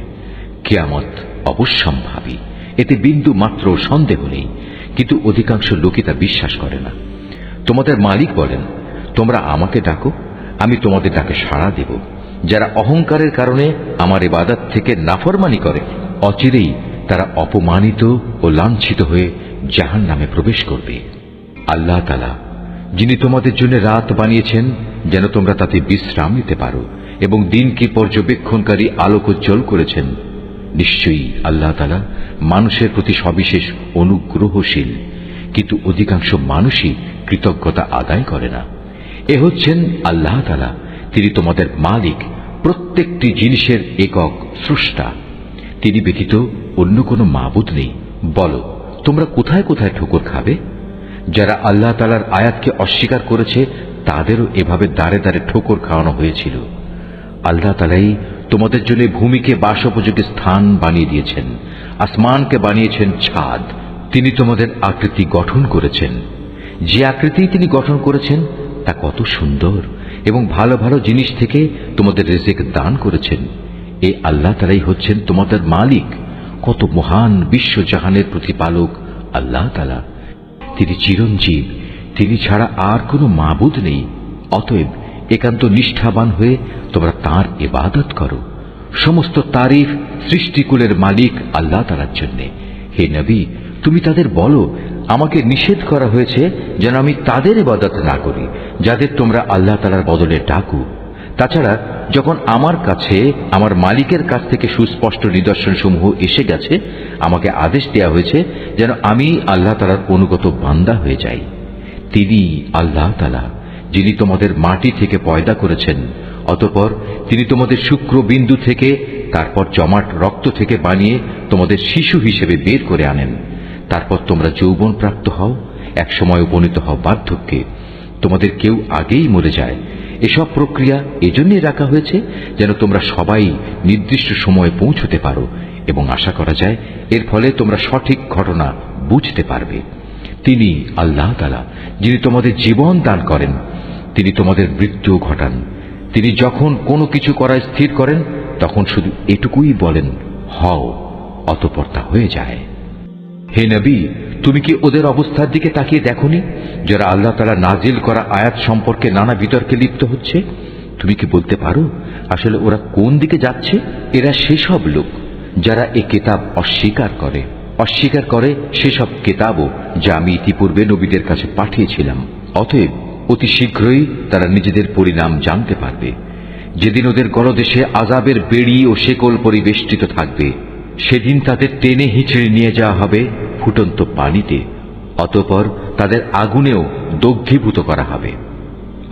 কিয়ামত অবশ্যম্ভাবী, এতে বিন্দু মাত্র সন্দেহ নেই, কিন্তু অধিকাংশ লোকই তা বিশ্বাস করে না। তোমাদের মালিক বলেন, তোমরা আমাকে ডাকো, আমি তোমাদের ডাকে সাড়া দেব। যারা অহংকারের কারণে আমার ইবাদত থেকে নাফরমানি করে, অচিরেই তারা অপমানিত ও লাঞ্ছিত হয়ে জাহান্নামে প্রবেশ করবে। আল্লাহ তাআলা যিনি তোমাদের জন্য রাত বানিয়েছেন যেন তোমরা তাতে বিশ্রাম নিতে পারো, এবং দিনকে পর্যবেক্ষণকারী আলোকোজ্জ্বল করেছেন, নিশ্চয়ই আল্লাহ তাআলা মানুষের প্রতি সবিশেষ অনুগ্রহশীল, কিন্তু অধিকাংশ মানুষই কৃতজ্ঞতা আদায় করে না। এ হচ্ছেন আল্লাহ তাআলা, তিনি তোমাদের মালিক, প্রত্যেকটি জিনিসের একক স্রষ্টা। তিনি ব্যতীত অন্য কোনো মাবুদ নেই। বলো, তোমরা কোথায় কোথায় ঠোকর খাবে? যারা আল্লাহ তাআলার আয়াতকে অস্বীকার করেছে তাদেরও এভাবে দাঁড়ে দাঁড়ে ঠোকর খাওয়ানো হয়েছিল। আল্লাহ তাআলাই তোমাদের জন্য ভূমিকে বাসোপযোগী স্থান বানিয়ে দিয়েছেন, আসমানকে বানিয়েছেন ছাদ। তিনি তোমাদের আকৃতি গঠন করেছেন। যে আকৃতি তিনি গঠন করেছেন তা কত সুন্দর, এবং ভালো ভালো জিনিস থেকে তোমাদের রিজিক দান করেছেন। এই আল্লাহ তাআলাই হচ্ছেন তোমাদের মালিক। কত মহান বিশ্বজাহানের প্রতিপালক আল্লাহ তাআলা। তিনি চিরঞ্জীব, তিনি ছাড়া আর কোনো মাবুদ নেই। অতএব একান্ত নিষ্ঠাবান হয়ে তোমরা তাঁর ইবাদত করো। সমস্ত তারিফ সৃষ্টিকুলের মালিক আল্লাহ তাআলার জন্য। হে নবী, তুমি তাদের বলো, আমাকে নিষেধ করা হয়েছে যেন আমি তাদের ইবাদত না করি যাদের তোমরা আল্লাহ তাআলার বদলে ডাকো। তাছাড়া যখন আমার কাছে আমার মালিকের কাছ থেকে সুস্পষ্ট নিদর্শন সমূহ এসে গেছে, আমাকে আদেশ দেওয়া হয়েছে যেন আমি আল্লাহ তাআলার অনুগত বান্দা হয়ে যাই। তিনি আল্লাহ তাআলা যিনি তোমাদের মাটি থেকে পয়দা করেছেন, অতঃপর তিনি তোমাদের শুক্র বিন্দু থেকে, তারপর জমাট রক্ত থেকে বানিয়ে তোমাদের শিশু হিসেবে বের করে আনেন। তারপর তোমরা যৌবন প্রাপ্ত হও, এক সময় উপনীত হও বার্ধক্যে। তোমাদের কেউ আগেই মরে যায়। এসব প্রক্রিয়া এজন্যই রাখা হয়েছে যেন তোমরা সবাই নির্দিষ্ট সময়ে পৌঁছতে পারো, এবং আশা করা যায় এর ফলে তোমরা সঠিক ঘটনা বুঝতে পারবে। তিনি আল্লাহ তাআলা যিনি তোমাদের জীবন দান করেন, তিনি তোমাদের মৃত্যু ঘটান। তিনি যখন কোনো কিছু করার স্থির করেন তখন শুধু এটুকুই বলেন, হও, অতঃপর তা হয়ে যায়। হে নবী, তুমি কি ওদের অবস্থার দিকে তাকিয়ে দেখোনি যারা আল্লাহ তাআলা নাজিল করা আয়াত সম্পর্কে নানা বিতর্কে লিপ্ত হচ্ছে? তুমি কি বলতে পারো আসলে ওরা কোন দিকে যাচ্ছে? এরা সেসব লোক যারা এ কিতাব অস্বীকার করে সেসব কিতাবও যা আমি ইতিপূর্বে নবীদের কাছে পাঠিয়েছিলাম। অতএব অতি শীঘ্রই তারা নিজেদের পরিণাম জানতে পারবে। যেদিন ওদের গলদেশে আযাবের বেড়ি ও শেকল পরিবেষ্টিত থাকবে, সেদিন তাদের টেনে হিঁচড়ে নিয়ে যাওয়া হবে ফুটন্ত পানিতে, অতঃপর তাদের আগুনেও দগ্ধীভূত করা হবে।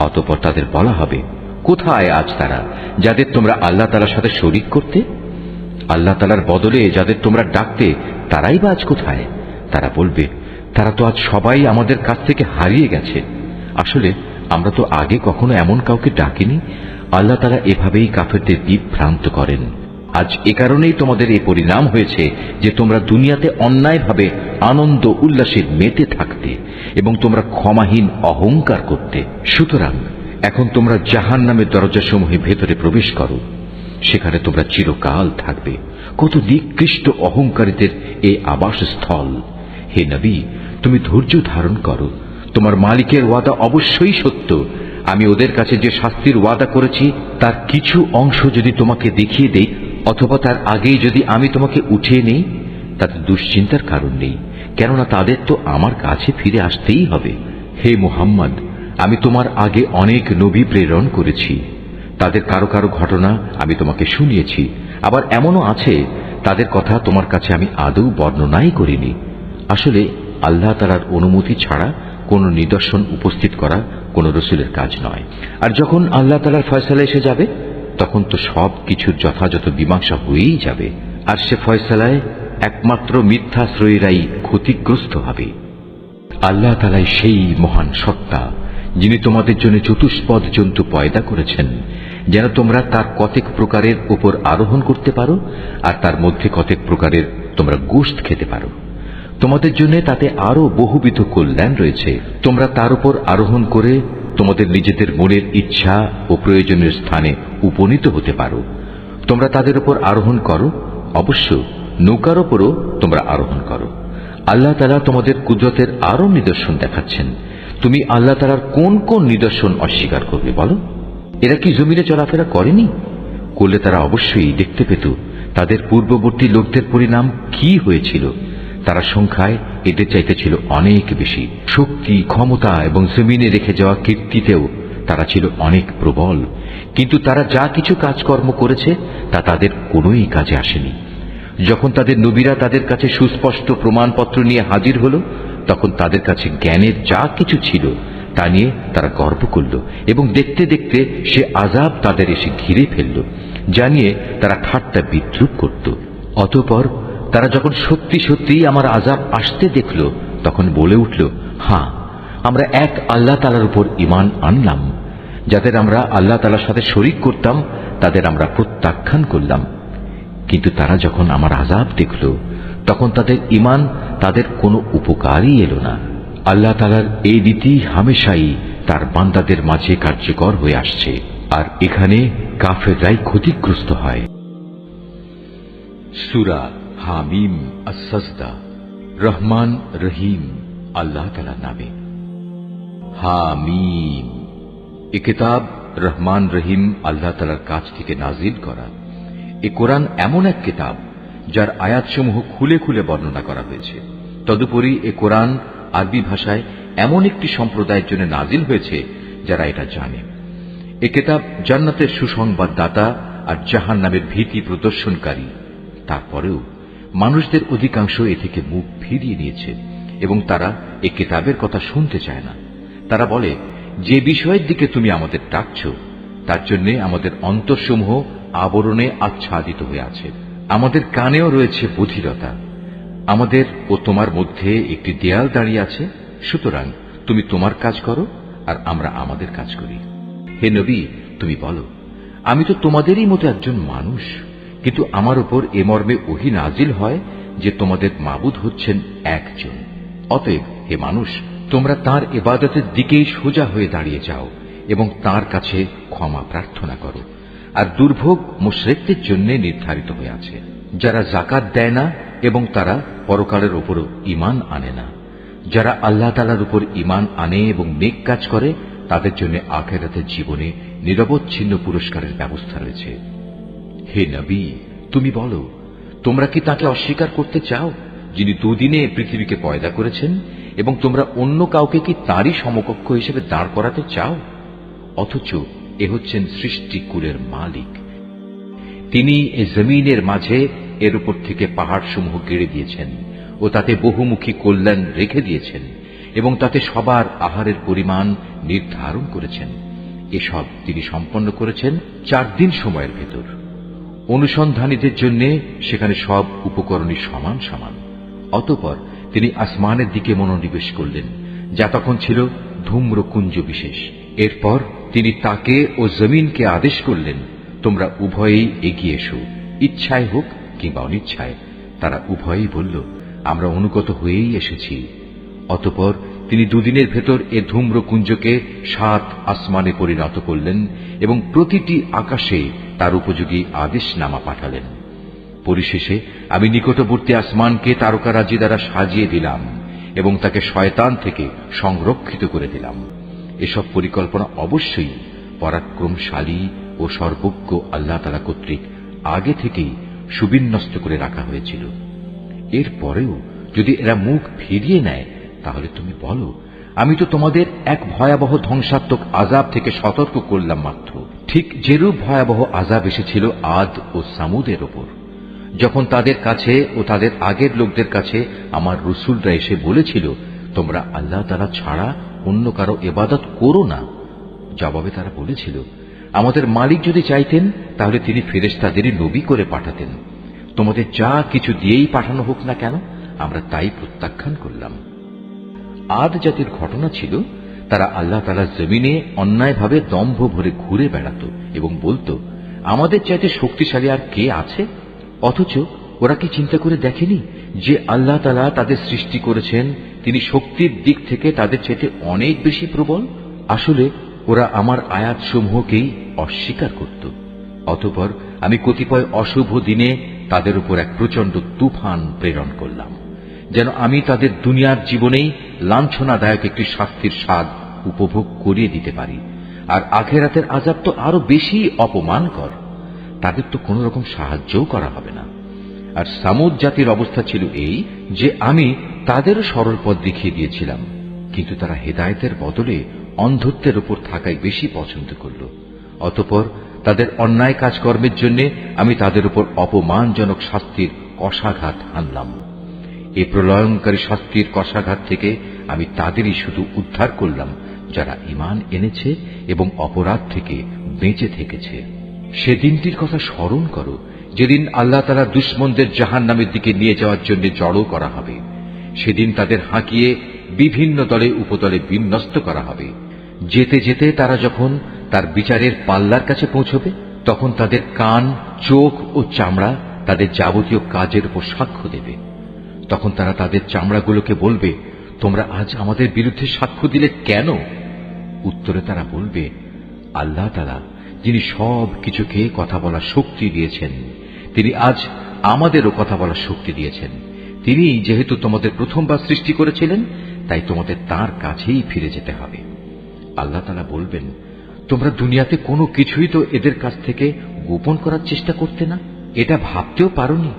অতঃপর তাদের বলা হবে, কোথায় আজ তারা যাদের তোমরা আল্লাহ তাআলার সাথে শরীক করতে? আল্লাহ তাআলার বদলে যাদের তোমরা ডাকতে তারাই বা আজ কোথায়? তারা বলবে, তারা তো আজ সবাই আমাদের কাছ থেকে হারিয়ে গেছে। আসলে আমরা তো আগে কখনো এমন কাউকে ডাকিনি। আল্লাহ তাআলা এভাবেই কাফেরদের বিভ্রান্ত করেন। আজ এ কারণেই তোমাদের এই পরিণাম হয়েছে যে তোমরা দুনিয়াতে অন্যায়ভাবে আনন্দ উল্লাসে মেতে থাকতে এবং তোমরা ক্ষমাহীন অহংকার করতে। সুতরাং এখন তোমরা জাহান্নামের দরজাসমূহে ভেতরে প্রবেশ করো, সেখানে তোমরা চিরকাল থাকবে। কত নিকৃষ্ট অহংকারীদের এই আবাসস্থল। হে নবী, তুমি ধৈর্য ধারণ করো। তোমার মালিকের ওয়াদা অবশ্যই সত্য। আমি ওদের কাছে যে শাস্তির ওয়াদা করেছি তার কিছু অংশ যদি তোমাকে দেখিয়ে দেই, অথবা তার আগেই যদি আমি তোমাকে উঠিয়ে নেই, তাতে দুশ্চিন্তার কারণ নেই, কেননা তাদের তো আমার কাছে ফিরে আসতেই হবে। হে মুহাম্মদ, আমি তোমার আগে অনেক নবী প্রেরণ করেছি, তাদের কারো কারো ঘটনা আমি তোমাকে শুনিয়েছি। আবার এমনও আছে তাদের কথা তোমার কাছে আমি আদৌ বর্ণনাই করিনি। আসলে আল্লাহ তাআলার অনুমতি ছাড়া কোনো নিদর্শন উপস্থিত করা কোন রসুলের কাজ নয়। আর যখন আল্লাহ তাআলার ফয়সালা এসে যাবে তখন তো সব কিছুর যথাযথ মীমাংসা হয়েই যাবে, আর সে ফয়সালায় একমাত্র মিথ্যাশ্রয়ীরাই ক্ষতিগ্রস্ত হবে। আল্লাহ তাআলাই সেই মহান সত্তা যিনি তোমাদের জন্য চতুষ্পদ জন্তু পয়দা করেছেন, যেন তোমরা তার কতেক প্রকারের উপর আরোহণ করতে পারো, আর তার মধ্যে কতেক প্রকারের তোমরা গোশত খেতে পারো। তোমাদের জন্য তাতে আরো বহুবিধ কল্যাণ রয়েছে। তোমরা তার উপর আরোহণ করে তোমাদের নিজেদের মনের ইচ্ছা ও প্রয়োজনের স্থানে উপনীত হতে পারো। তোমরা তাদের উপর আরোহণ করো, অবশ্য নৌকার উপরও তোমরা আরোহণ করো। আল্লাহ তাআলা তোমাদের কুদরতের আরো নিদর্শন দেখাচ্ছেন। তুমি আল্লাহ তাআলার কোন কোন নিদর্শন অস্বীকার করবে বলো? এরা কি জমিনে চলাফেরা করেনি? করলে তারা অবশ্যই দেখতে পেত তাদের পূর্ববর্তী লোকদের পরিণাম কি হয়েছিল। তারা সংখ্যায় এদের চাইতে ছিল অনেক বেশি। শক্তি, ক্ষমতা এবং জমিনে রেখে যাওয়া কীর্তিতেও তারা ছিল অনেক প্রবল, কিন্তু তারা যা কিছু কাজকর্ম করেছে তা তাদের কোনোই কাজে আসেনি। যখন তাদের নবীরা তাদের কাছে সুস্পষ্ট প্রমাণপত্র নিয়ে হাজির হল, তখন তাদের কাছে জ্ঞানের যা কিছু ছিল তা নিয়ে তারা গর্ব করল, এবং দেখতে দেখতে সে আযাব তাদের এসে ঘিরে ফেলল, যা নিয়ে তারা ঠাট্টা বিদ্রূপ করত। অতঃপর তারা যখন সত্যি সত্যি আমার আযাব আসতে দেখল, তখন বলে উঠল, হ্যাঁ, আমরা এক আল্লাহ তাআলার উপর ঈমান আনলাম। যাদের আমরা আল্লাহ তাআলার সাথে শরীক করতাম তাদের আমরা প্রত্যাখ্যান করলাম। কিন্তু তারা যখন আমার আযাব দেখল, তখন তাদের ঈমান তাদের কোনো উপকারই এলো না। আল্লাহ তাআলার এই রীতি হামেশাই তার বান্দাদের মাঝে কার্যকর হয়ে আসছে, আর এখানে কাফেররাই ক্ষতিগ্রস্ত হয়। সূরা হামিম আস-সাজদা। রহমান রহিম আল্লাহ তাআলার নামে। হামিম, এ কিতাব রহমান রহিম আল্লাহ তাআলার কাছ থেকে নাজিল করা। এ কোরআন এমন এক কিতাব যার আয়াতসমূহ খুলে খুলে বর্ণনা করা হয়েছে। তদুপরি এ কোরআন আরবি ভাষায় এমন একটি সম্প্রদায়ের জন্য নাজিল হয়েছে যারা এটা জানে। এ কিতাব জান্নাতের সুসংবাদদাতা আর জাহান্নামের ভীতি প্রদর্শনকারী। তারপরেও মানুষদের অধিকাংশ এ থেকে মুখ ফিরিয়ে নিয়েছে এবং তারা এ কিতাবের কথা শুনতে চায় না। তারা বলে, যে বিষয়ের দিকে তুমি আমাদের ডাকছ তার জন্য আমাদের অন্তরসমূহ আবরণে আচ্ছাদিত হয়ে আছে, আমাদের কানেও রয়েছে বধিরতা, আমাদের ও তোমার মধ্যে একটি দেয়াল দাঁড়িয়ে আছে। সুতরাং তুমি তোমার কাজ করো আর আমরা আমাদের কাজ করি। হে নবী, তুমি বলো, আমি তো তোমাদেরই মতো একজন মানুষ, কিন্তু আমার উপর এ মর্মে ওহী নাজিল হয় যে তোমাদের মাবুদ হচ্ছেন একজন। অতএব হে মানুষ, তোমরা তাঁর ইবাদতের দিকেই সোজা হয়ে দাঁড়িয়ে যাও এবং তাঁর কাছে ক্ষমা প্রার্থনা করো। আর দুর্ভোগ মুশরিকদের জন্য নির্ধারিত হয়ে আছে, যারা যাকাত দেয় না এবং তারা পরকালের উপরও ঈমান আনে না। যারা আল্লাহ তাআলার উপর ঈমান আনে এবং নেক কাজ করে তাদের জন্য আখিরাতের জীবনে নিরবচ্ছিন্ন পুরস্কারের ব্যবস্থা রয়েছে। হে নবী, তুমি বলো, তোমরা কি তাকে অস্বীকার করতে চাও যিনি দুদিনে পৃথিবীকে পয়দা করেছেন, এবং তোমরা অন্য কাউকে কি তারই সমকক্ষ হিসেবে দাঁড় করাতে চাও? অথচ এ হচ্ছেন সৃষ্টিকুলের মালিক। তিনি এ জমিনের মাঝে এর উপর থেকে পাহাড়সমূহ গেড়ে দিয়েছেন ও তাতে বহুমুখী কল্যাণ রেখে দিয়েছেন, এবং তাতে সবার আহারের পরিমাণ নির্ধারণ করেছেন। এসব তিনি সম্পন্ন করেছেন 4 দিন সময়ের ভেতর। অনুসন্ধানীদের জন্য সেখানে সব উপকরণই সমান সমান। অতঃপর তিনি আসমানের দিকে মনোনিবেশ করলেন, যা তখন ছিল ধূম্রকুঞ্জ বিশেষ। এরপর তিনি তাকে ও জমিনকে আদেশ করলেন, তোমরা উভয়েই এগিয়ে এসো, ইচ্ছায় হোক কিংবা অনিচ্ছায়। তারা উভয়েই বলল, আমরা অনুগত হয়েই এসেছি। অতঃপর তিনি দুদিনের ভেতর এ ধূম্রকুঞ্জকে 7 আসমানে পরিণত করলেন এবং প্রতিটি আকাশে তার উপযোগী আদেশনামা পাঠালেন। পরিশেষে আমি নিকটবর্তী আসমানকে তারকারাজি দ্বারা সাজিয়ে দিলাম এবং তাকে শয়তান থেকে সংরক্ষিত করে দিলাম। এসব পরিকল্পনা অবশ্যই পরাক্রমশালী ও সর্বজ্ঞ আল্লাহ তাআলা কর্তৃক আগে থেকেই সুবিন্যস্ত করে রাখা হয়েছিল। এরপরেও যদি এরা মুখ ফিরিয়ে নেয় তাহলে তুমি বলো, আমি তো তোমাদের এক ভয়াবহ ধ্বংসাত্মক আযাব থেকে সতর্ক করলাম মাত্র। ঠিক যেরূপ ভয়াবহ আযাব এসেছিল আদ ও সামুদের ওপর, যখন তাদের কাছে ও তাদের আগের লোকদের কাছে আমার রসুলরা এসে বলেছিল, তোমরা আল্লাহ তাআলা ছাড়া অন্য কারো ইবাদত করো না। জবাবে তারা বলেছিল, আমাদের মালিক যদি চাইতেন তাহলে তিনি ফেরেশতাদেরই নবী করে পাঠাতেন। তোমাদের যা কিছু দিয়েই পাঠানো হোক না কেন, আমরা তাই প্রত্যাখ্যান করলাম। আদ জাতির ঘটনা ছিল, তারা আল্লাহ তাআলার জমিনে অন্যায়ভাবে দম্ভ ভরে ঘুরে বেড়াত এবং বলতো, আমাদের চাইতে শক্তিশালী আর কে আছে? অথচ ওরা কি চিন্তা করে দেখেনি যে আল্লাহ তাআলা তাদের সৃষ্টি করেছেন, তিনি শক্তির দিক থেকে তাদের চাইতে অনেক বেশি প্রবল? আসলে ওরা আমার আয়াতসমূহকেই অস্বীকার করত। অতঃপর আমি কতিপয় অশুভ দিনে তাদের উপর এক প্রচন্ড তুফান প্রেরণ করলাম, যেন আমি তাদের দুনিয়ার জীবনেই লাঞ্ছনাদায়ক একটি শাস্তির স্বাদ উপভোগ করিয়ে দিতে পারি। আর আখিরাতের আযাব তো আরো বেশি অপমানকর, তাদের তো কোন রকম সাহায্যও করা হবে না। আর সামুদ জাতির অবস্থা ছিল এই যে আমি তাদেরও সরল পথ দেখিয়ে দিয়েছিলাম, কিন্তু তারা হেদায়েতের বদলে অন্ধত্বের উপর থাকাই বেশি পছন্দ করল। অতঃপর তাদের অন্যায় কাজকর্মের জন্য আমি তাদের উপর অপমানজনক শাস্তির কষাঘাত হানলাম। এই প্রলয়ঙ্কারী শাস্তির কষাঘাত থেকে আমি তাদেরই শুধু উদ্ধার করলাম যারা ঈমান এনেছে এবং অপরাধ থেকে বেঁচে থেকেছে। সেদিনটির কথা স্মরণ করো যেদিন আল্লাহ তাআলা দুশমনদের জাহান্নামের দিকে নিয়ে যাওয়ার জন্য জড়ো করা হবে। সেদিন তাদের হাঁকিয়ে বিভিন্ন দলে উপদলে বিন্যস্ত করা হবে। যেতে যেতে তারা যখন তার বিচারের পাল্লার কাছে পৌঁছবে, তখন তাদের কান, চোখ ও চামড়া তাদের যাবতীয় কাজের উপর সাক্ষ্য দেবে। তখন তারা তাদের চামড়াগুলোকে বলবে, তোমরা আজ আমাদের বিরুদ্ধে সাক্ষ্য দিলে কেন? উত্তরে তারা বলবে, আল্লাহ তাআলা যিনি সব কিছুকে কথা বলার শক্তি দিয়েছেন, তিনি আজ আমাদেরও কথা বলার শক্তি দিয়েছেন। তিনি যেহেতু তোমাদের প্রথমবার সৃষ্টি করেছিলেন, তাই তোমাদের তার কাছেই ফিরে যেতে হবে। আল্লাহ তাআলা বলবেন, তোমরা দুনিয়াতে কোনো কিছুই তো এদের কাছ থেকে গোপন করার চেষ্টা করতে না। এটা ভাবতেও পারোনি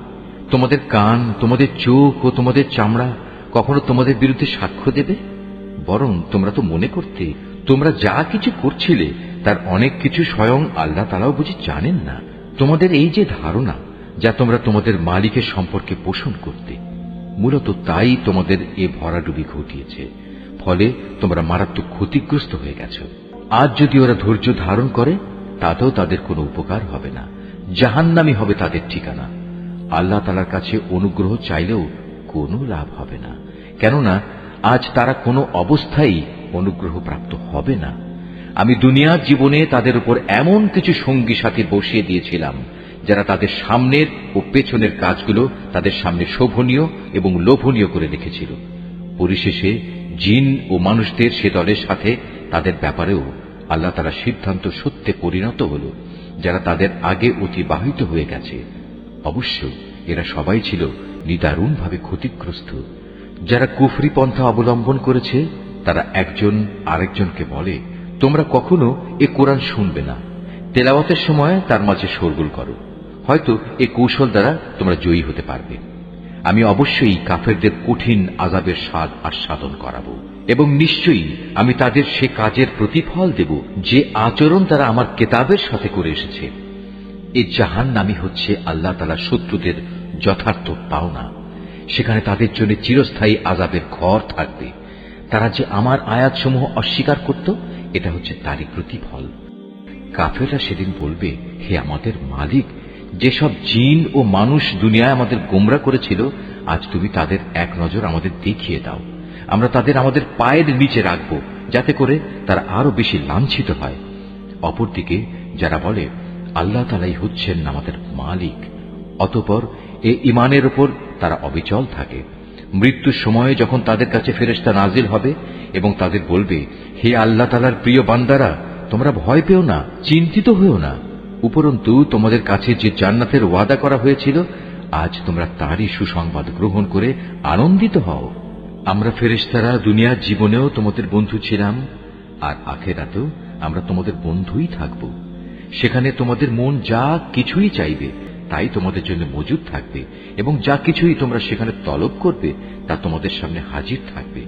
তোমাদের কান, তোমাদের চোখ ও তোমাদের চামড়া কখনো তোমাদের বিরুদ্ধে সাক্ষ্য দেবে? বরং তোমরা তো মনে করতে তোমরা যা কিছু করছিলে তার অনেক কিছু স্বয়ং আল্লাহ তাআলাও বুঝি জানেন না। তোমাদের এই যে ধারণা যা তোমরা তোমাদের মালিকের সম্পর্কে পোষণ করতে, মূলত তাই তোমাদের এ ভরাডুবি ঘটিয়েছে। ফলে তোমরা মারাত্মক ক্ষতিগ্রস্ত হয়ে গেছ। আজ যদি ওরা ধৈর্য ধারণ করে তাতেও তাদের কোনো উপকার হবে না, জাহান্নামই হবে তাদের ঠিকানা। আল্লাহ তাআলার কাছে অনুগ্রহ চাইলেও কোনো লাভ হবে না, কেননা আজ তারা কোনো অবস্থায় অনুগ্রহ প্রাপ্ত হবে না। আমি দুনিয়ার জীবনে তাদের উপর এমন কিছু সঙ্গী সাথী বসিয়ে দিয়েছিলাম যারা তাদের সামনের ও পেছনের কাজগুলো তাদের সামনে শোভনীয় এবং লোভনীয় করে রেখেছিল। পরিশেষে জিন ও মানুষদের সে দলের সাথে তাদের ব্যাপারেও আল্লাহ তাআলার সিদ্ধান্ত সত্যে পরিণত হল, যারা তাদের আগে অতিবাহিত হয়ে গেছে। অবশ্য এরা সবাই ছিল নিদারুণভাবে ক্ষতিগ্রস্ত। যারা কুফরি পন্থা অবলম্বন করেছে তারা একজন আরেকজনকে বলে, তোমরা কখনো এ কোরআন শুনবে না, তেলাওয়াতের সময় তার মাঝে শোরগোল করো, হয়তো এ কৌশল দ্বারা তোমরা জয়ী হতে পারবে। আমি অবশ্যই কাফেরদের কঠিন আযাবের স্বাদ আস্বাদন করাবো, এবং নিশ্চয়ই আমি তাদের সে কাজের প্রতিফল দেব যে আচরণ তারা আমার কেতাবের সাথে করে এসেছে। এই জাহান্নামই হচ্ছে আল্লাহ তাআলার শত্রুদের যথার্থ পাওনা। সেখানে তাদের জন্য চিরস্থায়ী আযাবের ঘর থাকবে। তারা যে আমার আয়াতসমূহ অস্বীকার করত, এটা হচ্ছে তারই প্রতিফল। কাফেররা সেদিন বলবে, হে আমাদের মালিক, যেসব জিন ও মানুষ দুনিয়ায় আমাদের গোমরা করেছিল, আজ তুমি তাদের এক নজর আমাদের দেখিয়ে দাও। আমরা তাদের আমাদের পায়ের নিচে রাখব, যাতে করে তারা আরো বেশি লাঞ্ছিত হয়। অপরদিকে যারা বলে, আল্লাহ তাআলাই হচ্ছেন আমাদের মালিক, অতঃপর এ ঈমানের উপর তারা অবিচল থাকে। মৃত্যুর সময়ে যখন তাদের কাছে ফেরেশতা নাজিল হবে এবং তাদের বলবে, হে আল্লাহ তাআলার প্রিয় বান্দারা, তোমরা ভয় পেও না, চিন্তিত হয়েও না। উপরন্তু তোমাদের কাছে যে জান্নাতের ওয়াদা করা হয়েছিল, আজ তোমরা তারই সুসংবাদ গ্রহণ করে আনন্দিত হও। আমরা ফেরেশতারা দুনিয়ার জীবনেও তোমাদের বন্ধু ছিলাম, আর আখিরাতেও আমরা তোমাদের বন্ধুই থাকব। সেখানে তোমাদের মন যা কিছুই চাইবে তাই তোমাদের জন্য মজুদ থাকবে এবং যা কিছুই তোমরা সেখানে তলব করবে তা তোমাদের সামনে হাজির থাকবে।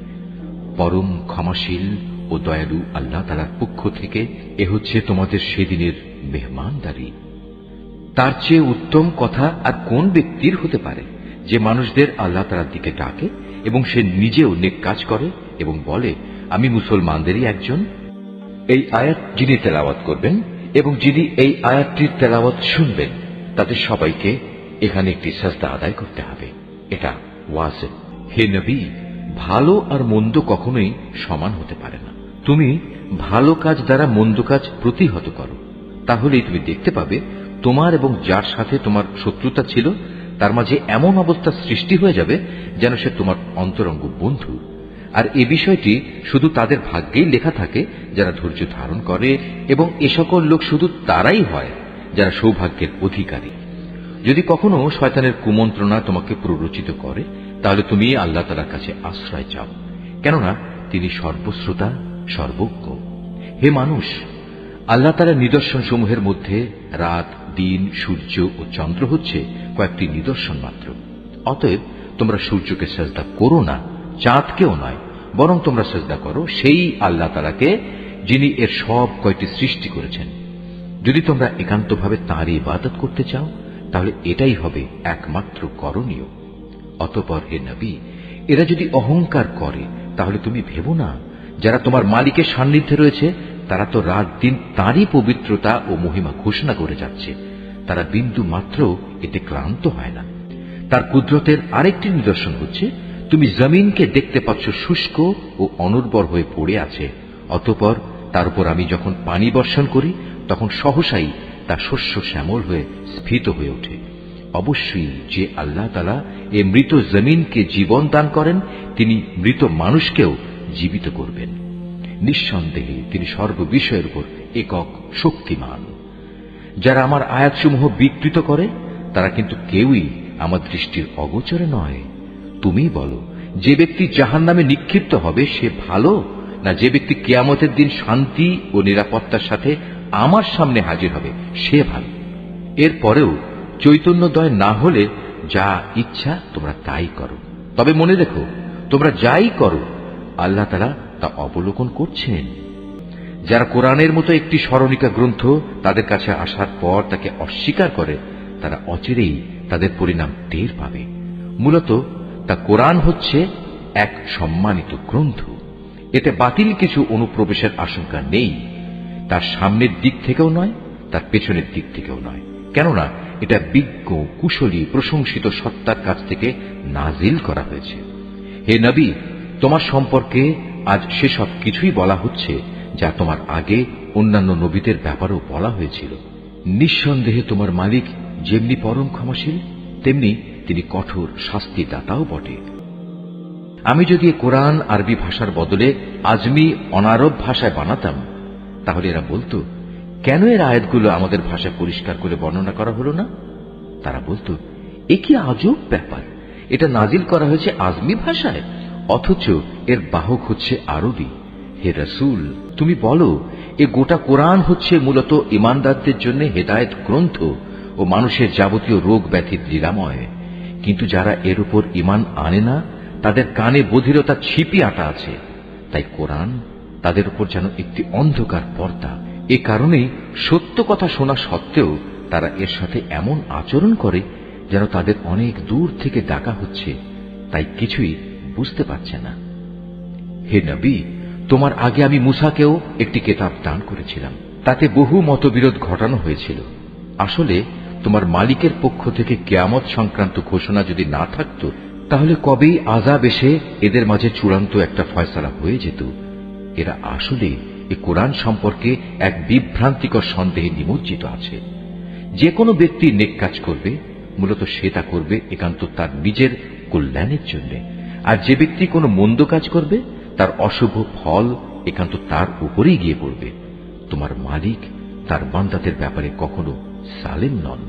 পরম ক্ষমাশীল ও দয়ালু আল্লাহ তাআলার পক্ষ থেকে এ হচ্ছে তোমাদের সেদিনের মেহমানদারি। তার চেয়ে উত্তম কথা আর কোন ব্যক্তির হতে পারে যে মানুষদের আল্লাহ তাআলার দিকে ডাকে এবং সে নিজেও নেক কাজ করে এবং বলে, আমি মুসলমানদেরই একজন। এই আয়াত যিনি তেলাওয়াত করবেন এবং যিনি এই আয়াতটির তেলাওয়াত শুনবেন তাদের সবাইকে এখানে একটি সাজদা আদায় করতে হবে। এটা ওয়াজিব। হে নবী, ভালো আর মন্দ কখনোই সমান হতে পারে না। তুমি ভালো কাজ দ্বারা মন্দ কাজ প্রতিহত করো, তাহলেই তুমি দেখতে পাবে তোমার এবং যার সাথে তোমার শত্রুতা ছিল তার মাঝে এমন অবস্থা সৃষ্টি হয়ে যাবে যেন সে তোমার অন্তরঙ্গ বন্ধু। আর এ বিষয়টি শুধু তাদের ভাগ্যেই লেখা থাকে যারা ধৈর্য ধারণ করে, এবং এ সকল লোক শুধু তারাই হয় যারা সৌভাগ্যের অধিকারী। যদি কখনো শয়তানের কুমন্ত্রণা তোমাকে প্ররোচিত করে তাহলে তুমি আল্লাহ তাআলার কাছে আশ্রয় চাও, কেননা তিনি সর্বশ্রোতা সর্বজ্ঞ। হে মানুষ, আল্লাহ তাআলার নিদর্শন সমূহের মধ্যে রাত, দিন, সূর্য ও চন্দ্র হচ্ছে কয়েকটি নিদর্শন মাত্র। অতএব তোমরা সূর্যকে সাজদা করো না, চাঁদকেও নয়, বরং তোমরা সাজদা করো সেই আল্লাহ তাআলাকে যিনি এর সব কয়টি সৃষ্টি করেছেন। যদি তোমরা একান্তভাবে তাঁরই ইবাদত করতে চাও তাহলে এটাই হবে একমাত্র করণীয়। অতঃপর হে নবী, এরা যদি অহংকার করে তাহলে তুমি ভেবো না, যারা তোমার মালিকের সান্নিধ্যে রয়েছে তারা তো রাত দিন তাঁরই পবিত্রতা ও মহিমা ঘোষণা করে যাচ্ছে, তারা বিন্দু মাত্র এতে ক্লান্ত হয় না। তার কুদরতের আরেকটি নিদর্শন হচ্ছে তুমি জমিনকে দেখতে পাচ্ছ শুষ্ক ও অনুর্বর হয়ে পড়ে আছে, অতঃপর তার উপর আমি যখন পানি বর্ষণ করি তখন সহসাই তা শস্য শ্যামল হয়ে স্ফীত হয়ে ওঠে। অবশ্যই যে আল্লাহ তাআলা এ মৃত জমিনকে জীবন দান করেন তিনি মৃত মানুষকেও জীবিত করবেন। নিঃসন্দেহে তিনি সর্ববিষয়ের উপর একক শক্তিমান। যারা আমার আয়াতসমূহ বিকৃত করে তারা কিন্তু কেউই আমার দৃষ্টির অগোচরে নয়। তুমি বলো, যে ব্যক্তি জাহান্নামে নিক্ষিপ্ত হবে সে ভালো, না যে ব্যক্তি কিয়ামতের দিন শান্তি ও নিরাপত্তার সাথে আমার সামনে হাজির হবে সে ভালো? এরপরেও চৈতন্যদয় না হলে যা ইচ্ছা তোমরা তাই করো, তবে মনে রেখো তোমরা যাই করো আল্লাহ তাআলা তা অবলোকন করছেন। যারা কোরআনের মতো একটি স্মরণিকা গ্রন্থ তাদের কাছে আসার পর তাকে অস্বীকার করে তারা অচিরেই তাদের পরিণাম টের পাবে। মূলত তা কোরআন হচ্ছে এক সম্মানিত গ্রন্থ। এতে বাতিল কিছু অনুপ্রবেশের আশঙ্কা নেই, তার সামনের দিক থেকেও নয়, তার পেছনের দিক থেকেও নয়, কেননা এটা বিজ্ঞ, কুশলী, প্রশংসিত সত্তার কাছ থেকে নাজিল করা হয়েছে। হে নবী, তোমার সম্পর্কে আজ সেসব কিছুই বলা হচ্ছে যা তোমার আগে অন্যান্য নবীদের ব্যাপারেও বলা হয়েছিল। নিঃসন্দেহে তোমার মালিক যেমনি পরম ক্ষমাশীল তেমনি তিনি কঠোর শাস্তিদাতাও বটে। আমি যদি কোরআন আরবি ভাষার বদলে আজমি অনারব ভাষায় বানাতাম তাহলে এরা বলতো, কেন এর আয়াতগুলো আমাদের ভাষায় পরিষ্কার করে বর্ণনা করা হলো না? তারা বলতো, এ কি আজব ব্যাপার, এটা নাজিল করা হয়েছে আজমি ভাষায়, অথচ এর বাহক হচ্ছে আরবি। হে রাসূল, তুমি বলো, এ গোটা কোরআন হচ্ছে মূলত ঈমানদারদের জন্য হেদায়েত গ্রন্থ ও মানুষের যাবতীয় রোগ ব্যাধির নিরাময়। কিন্তু যারা এর উপর ঈমান আনে না তাদের কানে বধিরতা ছিপি আটা আছে, তাই কোরআন তাদের উপর যেন একটি অন্ধকার পর্দা। এ কারণেই সত্য কথা শোনা সত্ত্বেও তারা এর সাথে এমন আচরণ করে যেন তাদের অনেক দূর থেকে ডাকা হচ্ছে, তাই কিছুই বুঝতে পারছে না। হে নবী, তোমার আগে আমি মূসাকেও একটি কিতাব দান করেছিলাম, তাতে বহু মতবিরোধ ঘটানো হয়েছিল। আসলে তোমার মালিকের পক্ষ থেকে কিয়ামত সংক্রান্ত ঘোষণা যদি না থাকত তাহলে কবেই আযাব এসে এদের মাঝে চূড়ান্ত একটা ফয়সালা হয়ে যেত। এরা আসলে এই কোরআন সম্পর্কে এক বিভ্রান্তিকর সন্দেহে নিমজ্জিত আছে। যে কোনো ব্যক্তি নেক কাজ করবে মূলত সে তা করবে একান্ত তার নিজের কল্যাণের জন্য, আর যে ব্যক্তি কোনো মন্দ কাজ করবে তার অশুভ ফল একান্ত তার উপরেই গিয়ে পড়বে। তোমার মালিক তার বান্দাদের ব্যাপারে কখনো সালেম নন।